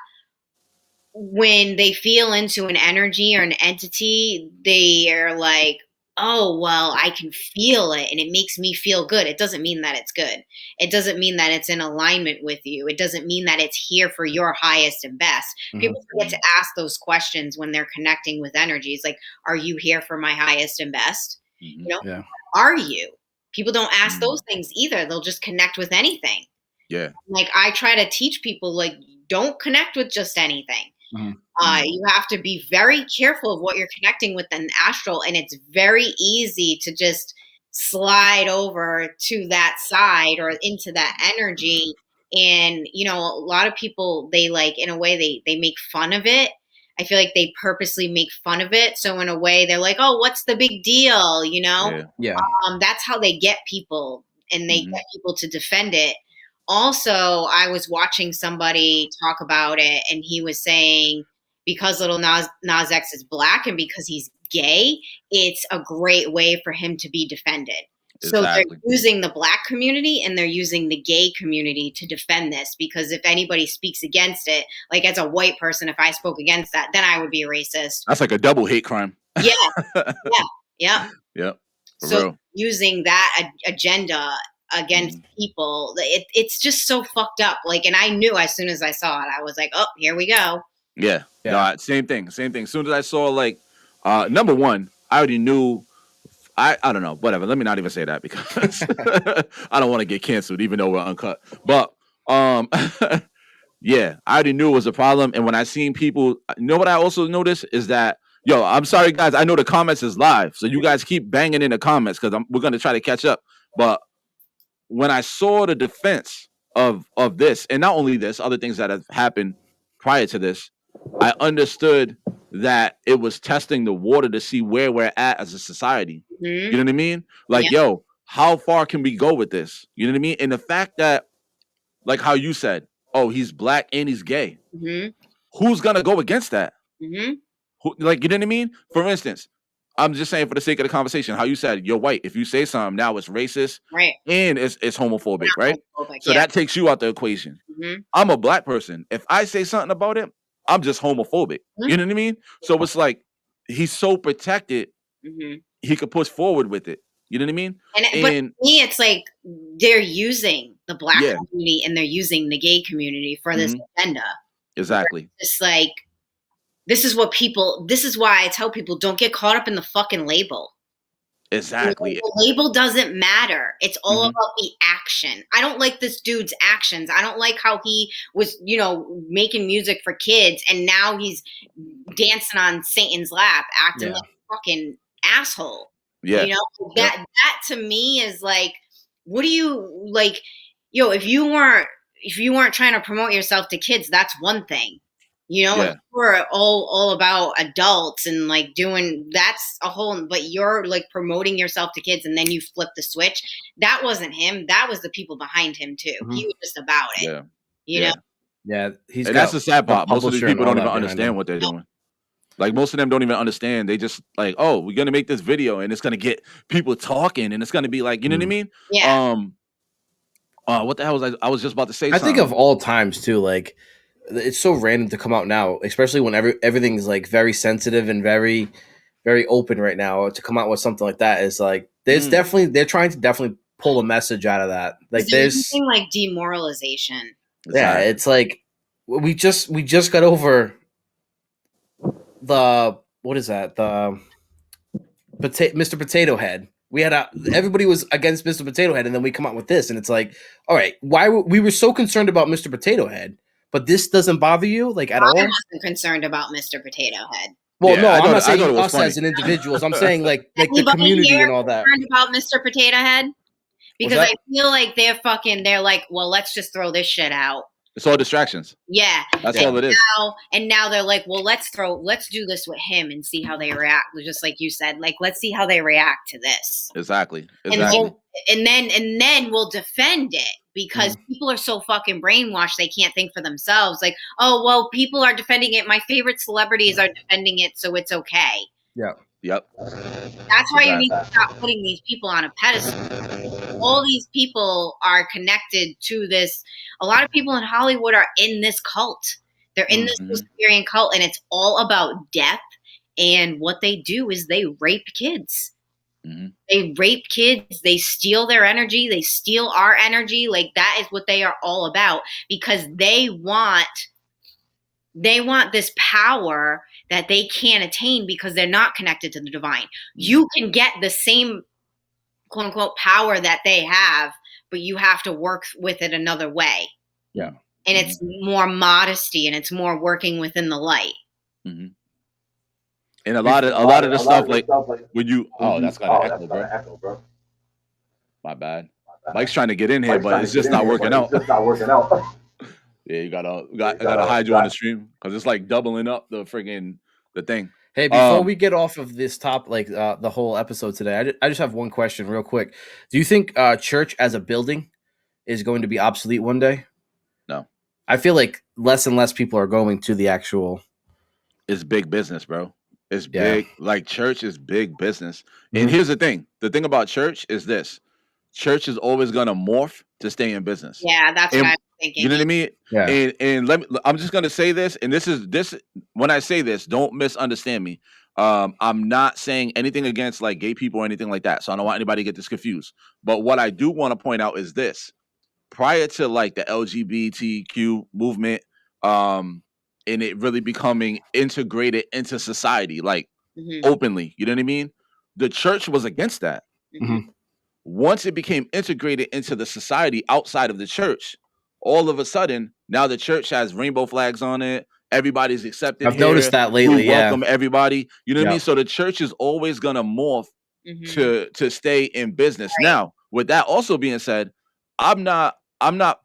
When they feel into an energy or an entity, they are like, oh, well, I can feel it and it makes me feel good. It doesn't mean that it's good. It doesn't mean that it's in alignment with you. It doesn't mean that it's here for your highest and best. People forget to ask those questions when they're connecting with energies. Like, are you here for my highest and best? Mhm. Yeah. Are you? People don't ask Mm. those things either. They'll just connect with anything. Yeah. Like, I try to teach people, like, don't connect with just anything. Mhm. You have to be very careful of what you're connecting with in astral, and it's very easy to just slide over to that side or into that energy. And a lot of people, they, like, in a way, they make fun of it. I feel like they purposely make fun of it. So in a way, they're like, oh, what's the big deal? Yeah. Yeah. That's how they get people, and they Mhm. get people to defend it. Also, I was watching somebody talk about it, and he was saying, because little Nas X is black and because he's gay, it's a great way for him to be defended. So they're Exactly. using the black community and they're using the gay community to defend this, because if anybody speaks against it, like, as a white person, if I spoke against that, then I would be a racist. That's like a double hate crime. Yeah, yeah, yeah. Yep. For So real. using that agenda against Mhm. people, it's just so fucked up. Like, and I knew as soon as I saw it, I was like, oh, here we go. Yeah. Yeah. No, same thing. Same thing. As soon as I saw, like, number one, I already knew. I don't know. Whatever. Let me not even say that because I don't want to get canceled, even though we're uncut. But yeah, I already knew it was a problem. And when I seen people, what I also noticed is that, yo, I'm sorry, guys. I know the comments is live, so you guys keep banging in the comments because we're gonna try to catch up. But when I saw the defense of this, and not only this, other things that have happened prior to this, I understood that it was testing the water to see where we're at as a society. Mhm. You know what I mean? Like, Yeah. yo, how far can we go with this? You know what I mean? And the fact that, like how you said, oh, he's black and he's gay. Mm-hmm. Who's gonna go against that? Mm-hmm. Like, you know what I mean? For instance, I'm just saying for the sake of the conversation, how you said you're white. If you say something now, it's racist Right. and it's homophobic, right? Homophobic, So yeah. that takes you out the equation. Mm-hmm. I'm a black person. If I say something about it, I'm just homophobic. You know what I mean? So it's like he's so protected, Mm-hmm. he could push forward with it. You know what I mean? But to me, it's like they're using the black Yeah. community and they're using the gay community for this agenda. Exactly. It's like, this is why I tell people, don't get caught up in the fucking label. Exactly. The label doesn't matter. It's all Mhm. about the action. I don't like this dude's actions. I don't like how he was, making music for kids, and now he's dancing on Satan's lap, acting Yeah. like a fucking asshole. Yeah. That to me is like, what do you like? If you weren't trying to promote yourself to kids, that's one thing. Yeah. If we're all about adults and like doing, that's a whole, but you're like promoting yourself to kids and then you flip the switch. That wasn't him. That was the people behind him too. He was just about it. Yeah. You know? Yeah, he's And got that's the sad part. Most of these publisher and people all don't even that behind understand him. what they're doing. Like, most of them don't even understand. They just like, oh, we're gonna make this video and it's gonna get people talking and it's gonna be like, you know what I mean? Yeah. What the hell was I was just about to say I something. think of all times too. Like it's so random to come out now, especially when everything's like very sensitive and very, very open right now. To come out with something like that is like there's definitely they're trying to definitely pull a message out of that. Like There's there's something like demoralization. yeah, it's like we just got over the what is that the Mr. Potato Head. We had everybody was against Mr. Potato Head, and then we come out with this, and it's like, all right, why we were so concerned about Mr. Potato Head, but this doesn't bother you like at all? I wasn't concerned about Mr. Potato Head. Well, no, I'm not saying us as an individuals. I'm saying like the community and all that. Concerned about Mr. Potato Head because I feel like they're like, well, let's just throw this shit out. It's all distractions. Yeah, that's all it is. Now they're like, well, let's do this with him and see how they react. Just like you said, like let's see how they react to this. Exactly. And then we'll defend it because people are so fucking brainwashed they can't think for themselves. Like, oh well, people are defending it. My favorite celebrities are defending it, so it's okay. Yeah. Yep. That's why you need to stop putting these people on a pedestal. All these people are connected to this. A lot of people in Hollywood are in this cult. They're in this Luciferian cult, and it's all about death. And what they do is they rape kids. They rape kids. They steal their energy. They steal our energy. Like that is what they are all about because they want this power that they can't attain because they're not connected to the divine. You can get the same quote unquote power that they have, but you have to work with it another way. Yeah. And it's more modesty and it's more working within the light. And a lot of the stuff like when you that's gonna echo, bro. My bad. Mike's trying to get in here, but it's just not working out. Yeah, you gotta hide you on the stream because it's like doubling up the friggin' the thing. Hey, before we get off of this top, like the whole episode today, I just have one question real quick. Do you think church as a building is going to be obsolete one day? No. I feel like less and less people are going to the actual. It's big business, bro. It's big. Like church is big business. And here's the thing. The thing about church is this. Church is always gonna morph to stay in business. Yeah, that's what I'm thinking. You know what I mean? Yeah. And I'm just gonna say this, and this when I say this, don't misunderstand me. I'm not saying anything against like gay people or anything like that. So I don't want anybody to get this confused. But what I do want to point out is this. Prior to like the LGBTQ movement, and it really becoming integrated into society, like openly, you know what I mean? The church was against that. Once it became integrated into the society outside of the church, all of a sudden, now the church has rainbow flags on it. Everybody's accepted. I've noticed that lately. Welcome everybody. You know what I mean? So the church is always gonna morph to stay in business. Right. Now, with that also being said, I'm not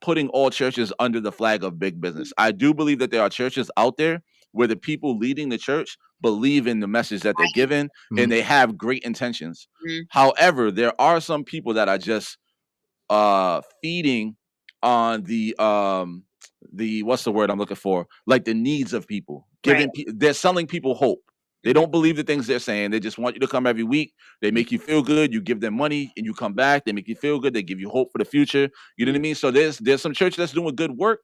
putting all churches under the flag of big business. I do believe that there are churches out there where the people leading the church believe in the message that they're given and they have great intentions. However, there are some people that are just feeding on the what's the word I'm looking for? Like the needs of people. They're selling people hope. They don't believe the things they're saying. They just want you to come every week. They make you feel good. You give them money and you come back. They make you feel good. They give you hope for the future. You know what I mean? So there's some church that's doing good work,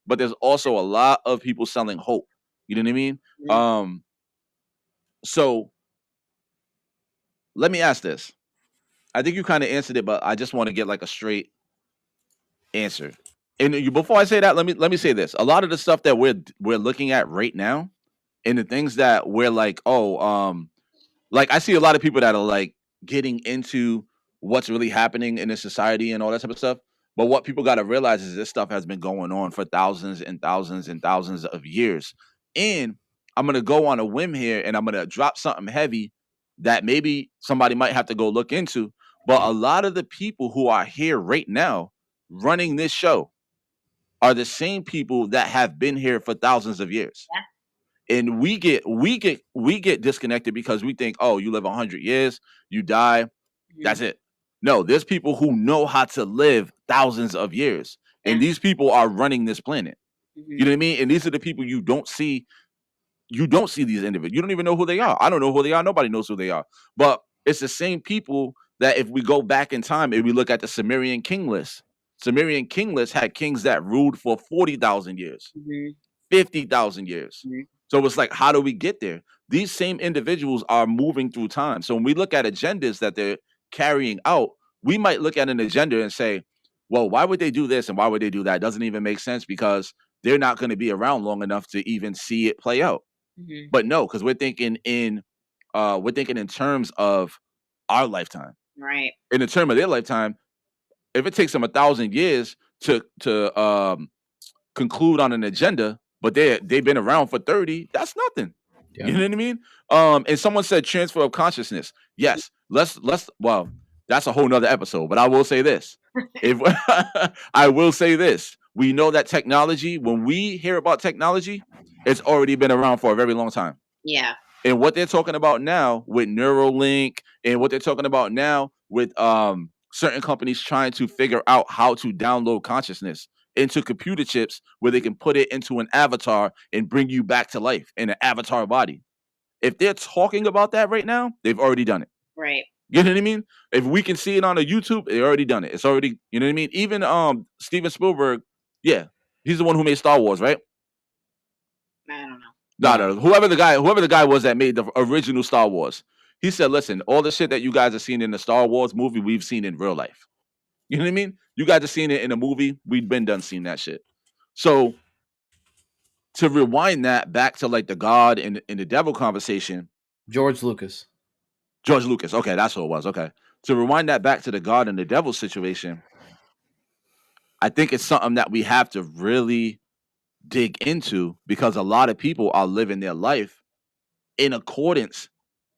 but there's also a lot of people selling hope. You know what I mean? So let me ask this. I think you kind of answered it, but I just want to get like a straight answer. And before I say that, let me say this. A lot of the stuff that we're looking at right now, and the things that we're like, like I see a lot of people that are like getting into what's really happening in this society and all that type of stuff. But what people got to realize is this stuff has been going on for thousands and thousands and thousands of years. And I'm going to go on a whim here and I'm going to drop something heavy that maybe somebody might have to go look into. But a lot of the people who are here right now running this show are the same people that have been here for thousands of years. Yeah. And we get disconnected because we think, oh, you live 100 years, you die, that's it. No, there's people who know how to live thousands of years. And these people are running this planet. You know what I mean? And these are the people you don't see. You don't see these individuals. You don't even know who they are. I don't know who they are. Nobody knows who they are. But it's the same people that if we go back in time and we look at the Sumerian king list, Sumerian king lists had kings that ruled for 40,000 years, 50,000 years. So it's like, how do we get there? These same individuals are moving through time. So when we look at agendas that they're carrying out, we might look at an agenda and say, well, why would they do this and why would they do that? It doesn't even make sense because they're not going to be around long enough to even see it play out. But no, because we're thinking in terms of our lifetime. Right. In the term of their lifetime, if it takes them 1,000 years to conclude on an agenda, but they've been around for 30, that's nothing. Yeah. You know what I mean? And someone said transfer of consciousness. Yes, let's well, that's a whole nother episode, but I will say this. I will say this. We know that technology, when we hear about technology, it's already been around for a very long time. Yeah. And what they're talking about now with Neuralink and what they're talking about now with certain companies trying to figure out how to download consciousness into computer chips where they can put it into an avatar and bring you back to life in an avatar body. If they're talking about that right now, they've already done it. Right. You know what I mean? If we can see it on a YouTube, they already done it. It's already, you know what I mean? Even Steven Spielberg, yeah, he's the one who made Star Wars, right? I don't know. No. Whoever the guy was that made the original Star Wars, he said, listen, all the shit that you guys have seen in the Star Wars movie, we've seen in real life. You know what I mean? You guys have seen it in a movie. We've been done seeing that shit. So to rewind that back to like the God and the devil conversation. George Lucas. Okay, that's who it was. Okay. To rewind that back to the God and the devil situation, I think it's something that we have to really dig into because a lot of people are living their life in accordance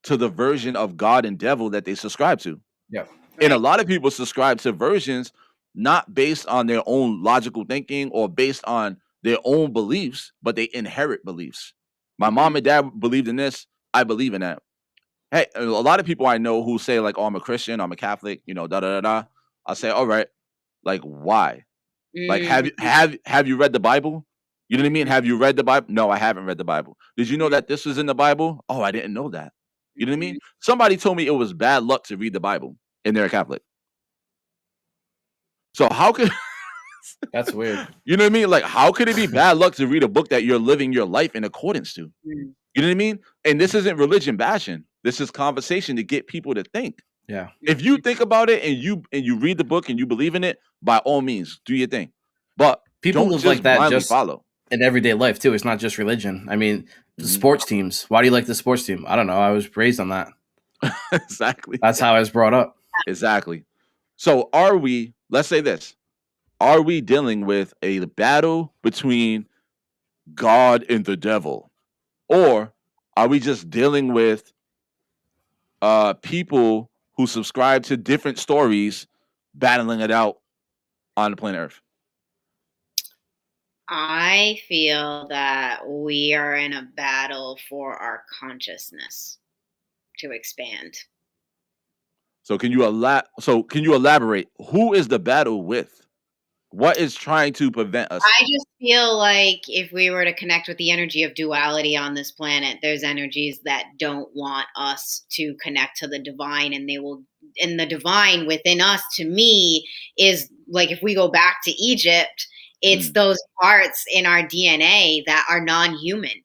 to the version of God and devil that they subscribe to. Yeah. And a lot of people subscribe to versions not based on their own logical thinking or based on their own beliefs, but they inherit beliefs. My mom and dad believed in this. I believe in that. Hey, a lot of people I know who say like, oh, I'm a Christian, I'm a Catholic, you know, da da da da. I say, all right, like why? Like, have you read the Bible? You know what I mean? Have you read the Bible? No, I haven't read the Bible. Did you know that this was in the Bible? Oh, I didn't know that. You know what I mean? Somebody told me it was bad luck to read the Bible, and they're a Catholic. So how could That's weird. You know what I mean? Like, how could it be bad luck to read a book that you're living your life in accordance to? You know what I mean? And this isn't religion bashing. This is conversation to get people to think. Yeah. If you think about it and you read the book and you believe in it, by all means, do your thing. But People don't live just like that blindly just follow. in everyday life too. It's not just religion. I mean, the sports teams. Why do you like the sports team? I don't know. I was raised on that. Exactly. That's how I was brought up. Exactly. So let's say this, are we dealing with a battle between God and the devil? Or are we just dealing with people who subscribe to different stories battling it out on the planet Earth? I feel that we are in a battle for our consciousness to expand. So can you elaborate? Who is the battle with? What is trying to prevent us? I just feel like if we were to connect with the energy of duality on this planet, there's energies that don't want us to connect to the divine, and the divine within us, to me, is like if we go back to Egypt, it's those parts in our DNA that are non-human.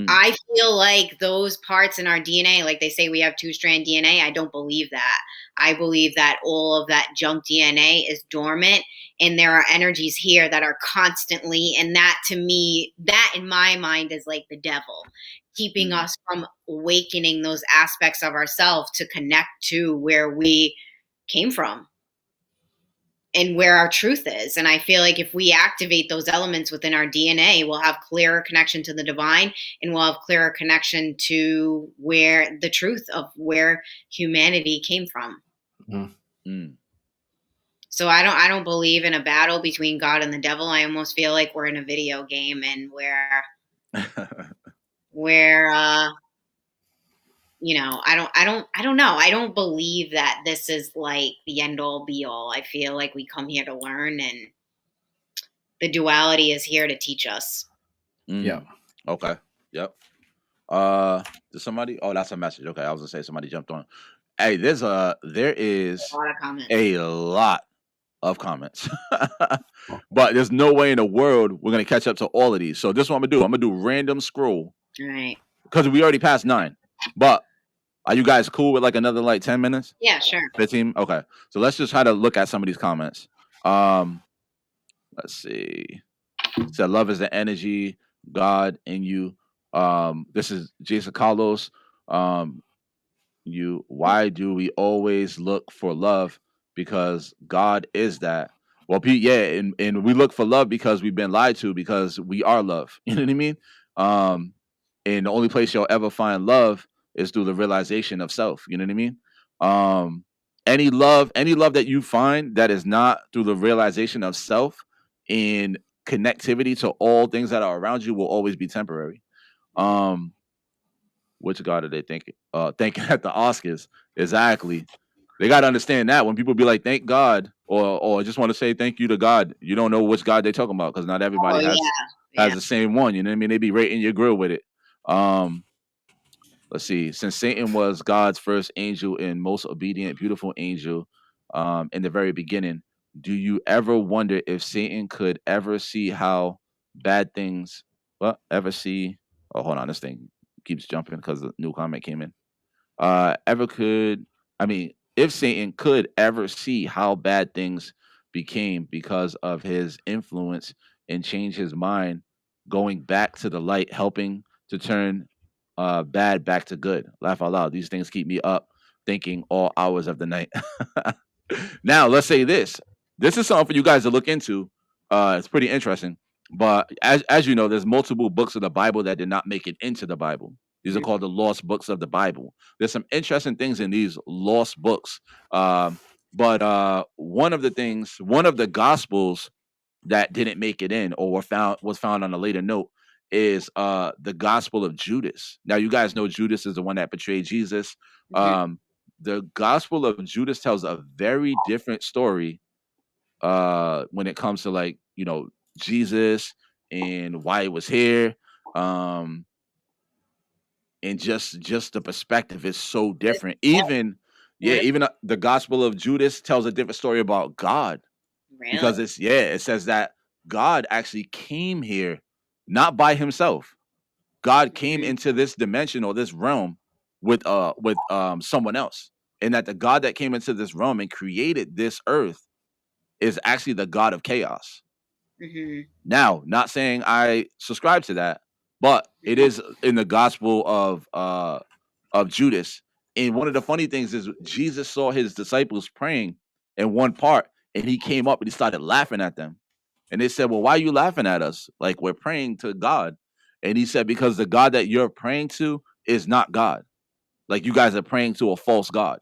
I feel like those parts in our DNA, like they say we have 2-strand DNA, I don't believe that. I believe that all of that junk DNA is dormant and there are energies here that are constantly, and that to me, that in my mind is like the devil, keeping us from awakening those aspects of ourselves to connect to where we came from and where our truth is. And I feel like if we activate those elements within our DNA, we'll have clearer connection to the divine, and we'll have clearer connection to where the truth of where humanity came from. So I don't believe in a battle between God and the devil. I almost feel like we're in a video game, and you know, I don't know. I don't believe that this is like the end all be all. I feel like we come here to learn, and the duality is here to teach us. Yeah. Okay. Yep. Did somebody? Oh, that's a message. Okay, I was gonna say somebody jumped on. Hey, there is A lot of comments. a lot of comments. But there's no way in the world we're gonna catch up to all of these. So this is what I'm gonna do. I'm gonna do random scroll. All right. Because we already passed 9. But are you guys cool with like another like 10 minutes? Yeah, sure. 15? Okay. So let's just try to look at some of these comments. Let's see. So love is the energy, God in you. This is Jason Carlos. Why do we always look for love? Because God is that. Well, yeah, and we look for love because we've been lied to, because we are love. You know what I mean? And the only place you'll ever find love is through the realization of self. You know what I mean? Any love that you find that is not through the realization of self and connectivity to all things that are around you will always be temporary. Which God are they thinking? Thinking at the Oscars. Exactly. They got to understand that when people be like, thank God, or just want to say thank you to God, you don't know which God they're talking about, because not everybody has the same one. You know what I mean? They be right in your grill with it. Let's see. Since Satan was God's first angel and most obedient, beautiful angel in the very beginning, do you ever wonder if Satan could ever see how bad things, ever see? Oh, hold on. This thing keeps jumping because the new comment came in. If Satan could ever see how bad things became because of his influence and change his mind, going back to the light, helping to turn bad back to good. Laugh out loud. These things keep me up thinking all hours of the night. Now, let's say this. This is something for you guys to look into. It's pretty interesting. But as you know, there's multiple books of the Bible that did not make it into the Bible. These are called the lost books of the Bible. There's some interesting things in these lost books. But one of the gospels that didn't make it in or was found on a later note is the Gospel of Judas. Now, you guys know Judas is the one that betrayed Jesus. The Gospel of Judas tells a very different story when it comes to, like, Jesus and why he was here. And just the perspective is so different. Even the Gospel of Judas tells a different story about God. Really? Because it says that God actually came here not by himself. God came into this dimension or this realm with someone else. And that the God that came into this realm and created this earth is actually the God of chaos. Now, not saying I subscribe to that, but it is in the Gospel of Judas. And one of the funny things is Jesus saw his disciples praying in one part, and he came up and he started laughing at them. And they said, well, why are you laughing at us? Like, we're praying to God. And he said, because the God that you're praying to is not God. Like, you guys are praying to a false God.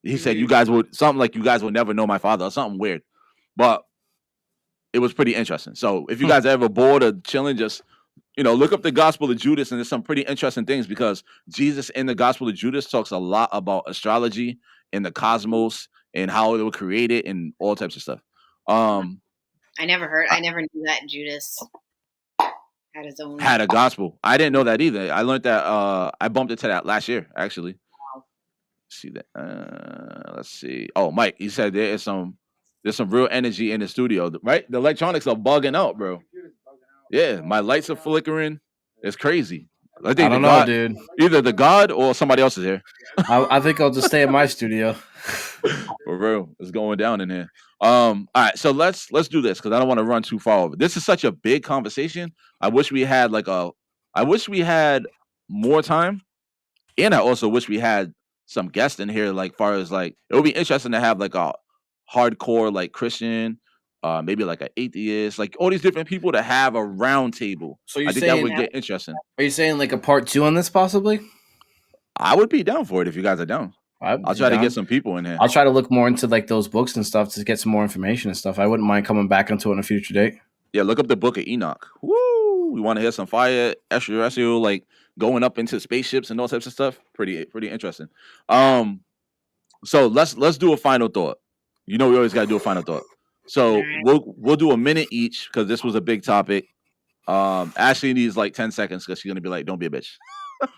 He said, you guys would never know my Father, or something weird. But it was pretty interesting. So if you guys are ever bored or chilling, just look up the Gospel of Judas, and there's some pretty interesting things, because Jesus in the Gospel of Judas talks a lot about astrology and the cosmos and how it was created and all types of stuff. I never knew that Judas had a gospel. I didn't know that either. I learned that I bumped into that last year, actually. Wow. See that? Let's see. Oh, Mike, he said there's some real energy in the studio, right? The electronics are bugging out, bro. Yeah, my lights are flickering. It's crazy. I don't know, dude. Either the God or somebody else is here. I think I'll just stay in my studio. For real, it's going down in here. All right, so let's do this, because I don't want to run too far over. This is such a big conversation. I wish we had more time, and I also wish we had some guests in here. Like, far as like, it would be interesting to have like a hardcore like Christian, maybe like an atheist, like all these different people to have a round table. So I think that would get interesting. Are you saying like a part 2 on this possibly? I would be down for it if you guys are down. I'll try to get some people in here. I'll try to look more into like those books and stuff to get some more information and stuff. I wouldn't mind coming back into it in a future date. Yeah, look up the Book of Enoch. Woo! We want to hear some fire, extraterrestrial, like going up into spaceships and all types of stuff. Pretty interesting. So let's do a final thought. We always got to do a final thought. So we'll do a minute each, because this was a big topic. Ashley needs like 10 seconds because she's gonna be like, "Don't be a bitch." All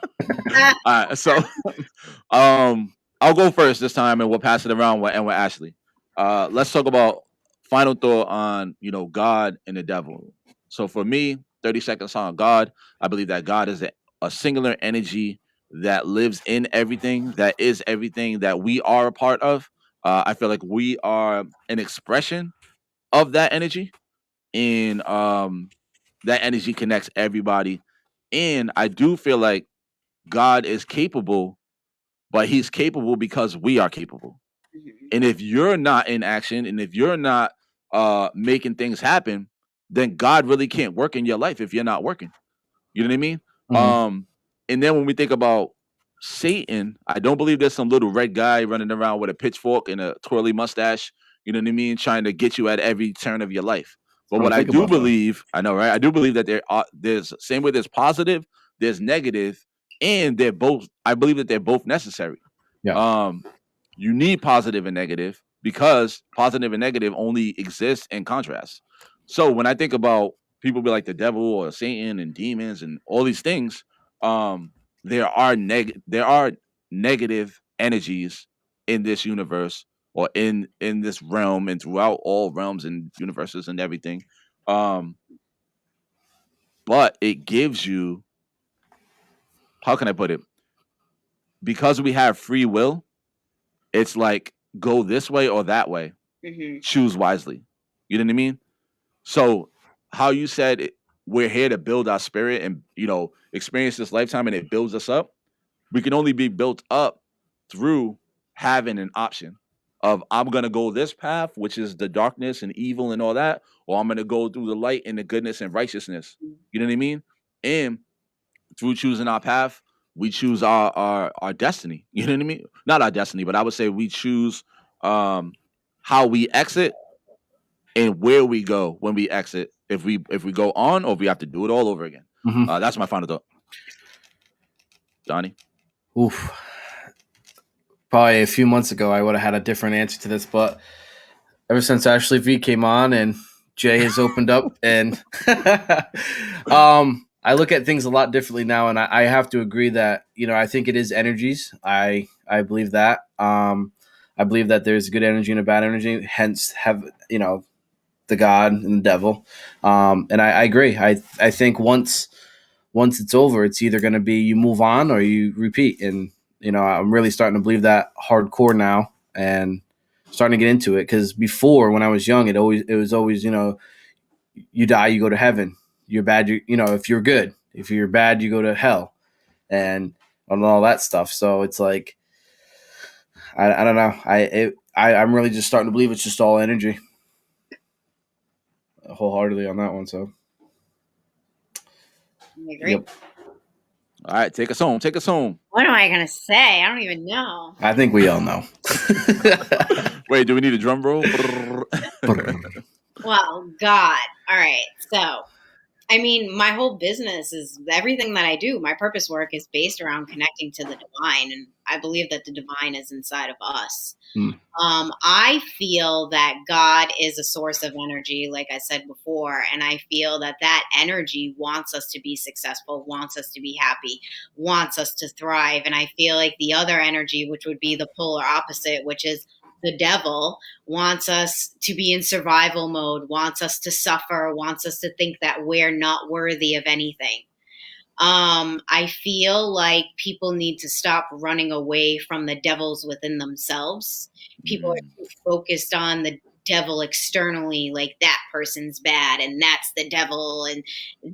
right, so I'll go first this time, and we'll pass it around with Ashley. let's talk about final thought on God and the devil. So for me, 30 seconds on God. I believe that God is a singular energy that lives in everything, that is everything that we are a part of. I feel like we are an expression of that energy, and that energy connects everybody. And I do feel like God is capable, but He's capable because we are capable. And if you're not in action, and if you're not making things happen, then God really can't work in your life if you're not working. You know what I mean? Mhm. And then when we think about Satan, I don't believe there's some little red guy running around with a pitchfork and a twirly mustache, you know what I mean, trying to get you at every turn of your life. But I what don't I think do about that. believe, I know, right? I do believe that there's same way there's positive, there's negative, and they're both. I believe that they're both necessary. Yeah. Um, you need positive and negative because positive and negative only exist in contrast. So when I think about people be like the devil or Satan and demons and all these things, um, there are negative energies in this universe or in this realm and throughout all realms and universes and everything. Um, but it gives you, how can I put it? Because we have free will, it's like go this way or that way. Choose wisely. You know what I mean? So how you said we're here to build our spirit and experience this lifetime and it builds us up. We can only be built up through having an option of I'm gonna go this path, which is the darkness and evil and all that, or I'm gonna go through the light and the goodness and righteousness. You know what I mean? And through choosing our path, we choose our destiny. You know what I mean? Not our destiny, but I would say we choose how we exit and where we go when we exit. If we go on, or if we have to do it all over again. Mhm. That's my final thought. Donnie. Oof. Probably a few months ago, I would have had a different answer to this, but ever since Ashley V came on and Jay has opened up, and I look at things a lot differently now, and I have to agree that I think it is energies. I believe that. I believe that there's good energy and a bad energy. Hence, have the God and the devil. And I agree. I think once it's over, it's either going to be you move on or you repeat. And I'm really starting to believe that hardcore now, and starting to get into it. Because before, when I was young, it was always you die, you go to heaven. You're bad, if you're good. If you're bad, you go to hell, and all that stuff. So it's like I don't know. I'm really just starting to believe it's just all energy, wholeheartedly on that one. So. I agree. Yep. All right, take us home. Take us home. What am I gonna say? I don't even know. I think we all know. Wait, do we need a drum roll? Well, God. All right. So, I mean, my whole business is everything that I do. My purpose work is based around connecting to the divine, and I believe that the divine is inside of us. I feel that God is a source of energy, like I said before, and I feel that that energy wants us to be successful, wants us to be happy, wants us to thrive. And I feel like the other energy, which would be the polar opposite, which is the devil, wants us to be in survival mode, wants us to suffer, wants us to think that we're not worthy of anything. I feel like people need to stop running away from the devils within themselves. People are too focused on the devil externally, like that person's bad and that's the devil and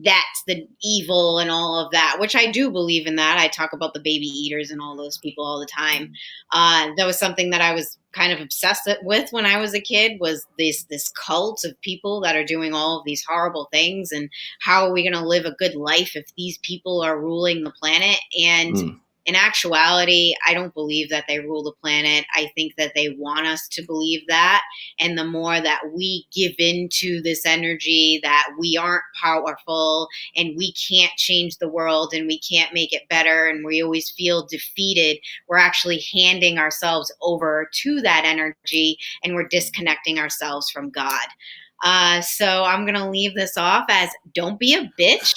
that's the evil and all of that, which I do believe in that. I talk about the baby eaters and all those people all the time. That was something that I was kind of obsessed with when I was a kid, was this cult of people that are doing all of these horrible things, and how are we going to live a good life if these people are ruling the planet? And in actuality, I don't believe that they rule the planet. I think that they want us to believe that. And the more that we give into this energy that we aren't powerful and we can't change the world and we can't make it better and we always feel defeated, we're actually handing ourselves over to that energy and we're disconnecting ourselves from God. So I'm going to leave this off as don't be a bitch.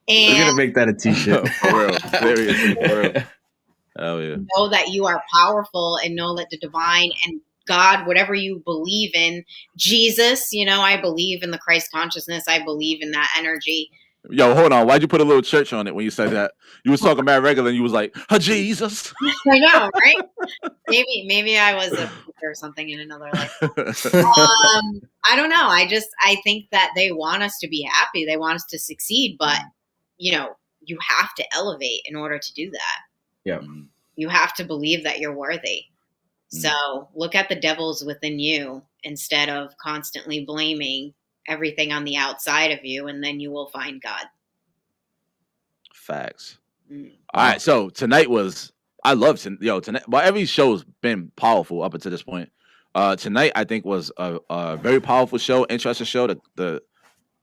We're going to make that a t-shirt. For real. Seriously, for real. Hell yeah. Know that you are powerful and know that the divine and God, whatever you believe in, Jesus, you know, I believe in the Christ consciousness. I believe in that energy. Yo, hold on. Why'd you put a little church on it when you said that? You was talking about regular and you was like, Jesus. I know, right? Maybe I was a preacher or something in another life. I don't know. I think that they want us to be happy. They want us to succeed, but you know, you have to elevate in order to do that. Yeah. You have to believe that you're worthy. So look at the devils within you instead of constantly blaming everything on the outside of you, and then you will find God. Facts. All right, so tonight was tonight. Well, every show's been powerful up until this point. Tonight I think was a very powerful show, interesting show. The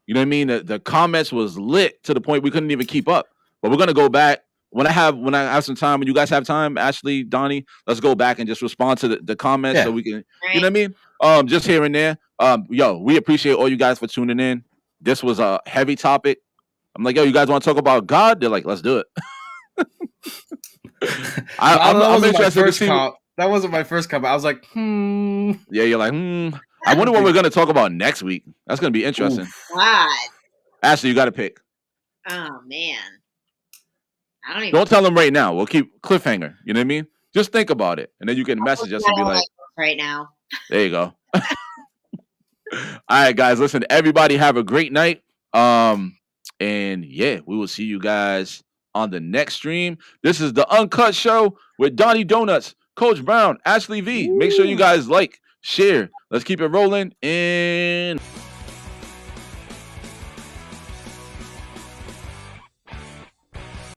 you know what I mean. The comments was lit to the point we couldn't even keep up. But we're gonna go back when I have some time. When you guys have time, Ashley, Donnie, let's go back and just respond to the comments so we can, you know what I mean. Just here and there. We appreciate all you guys for tuning in. This was a heavy topic. I'm like, yo, you guys want to talk about God? They're like, let's do it. I'm interested to see. That wasn't my first comment. I was like, Yeah, you're like, I wonder what we're gonna talk about next week. That's gonna be interesting. God. Ashley, you got to pick. Oh man, I don't even. Don't tell them right now. We'll keep cliffhanger. You know what I mean? Just think about it, and then you can message us and be like, right now. There you go. All right, guys. Listen, everybody have a great night. And yeah, we will see you guys on the next stream. This is the UnCut Show with Donnie Donuts, Coach Brown, Ashley V. Make sure you guys like, share. Let's keep it rolling. And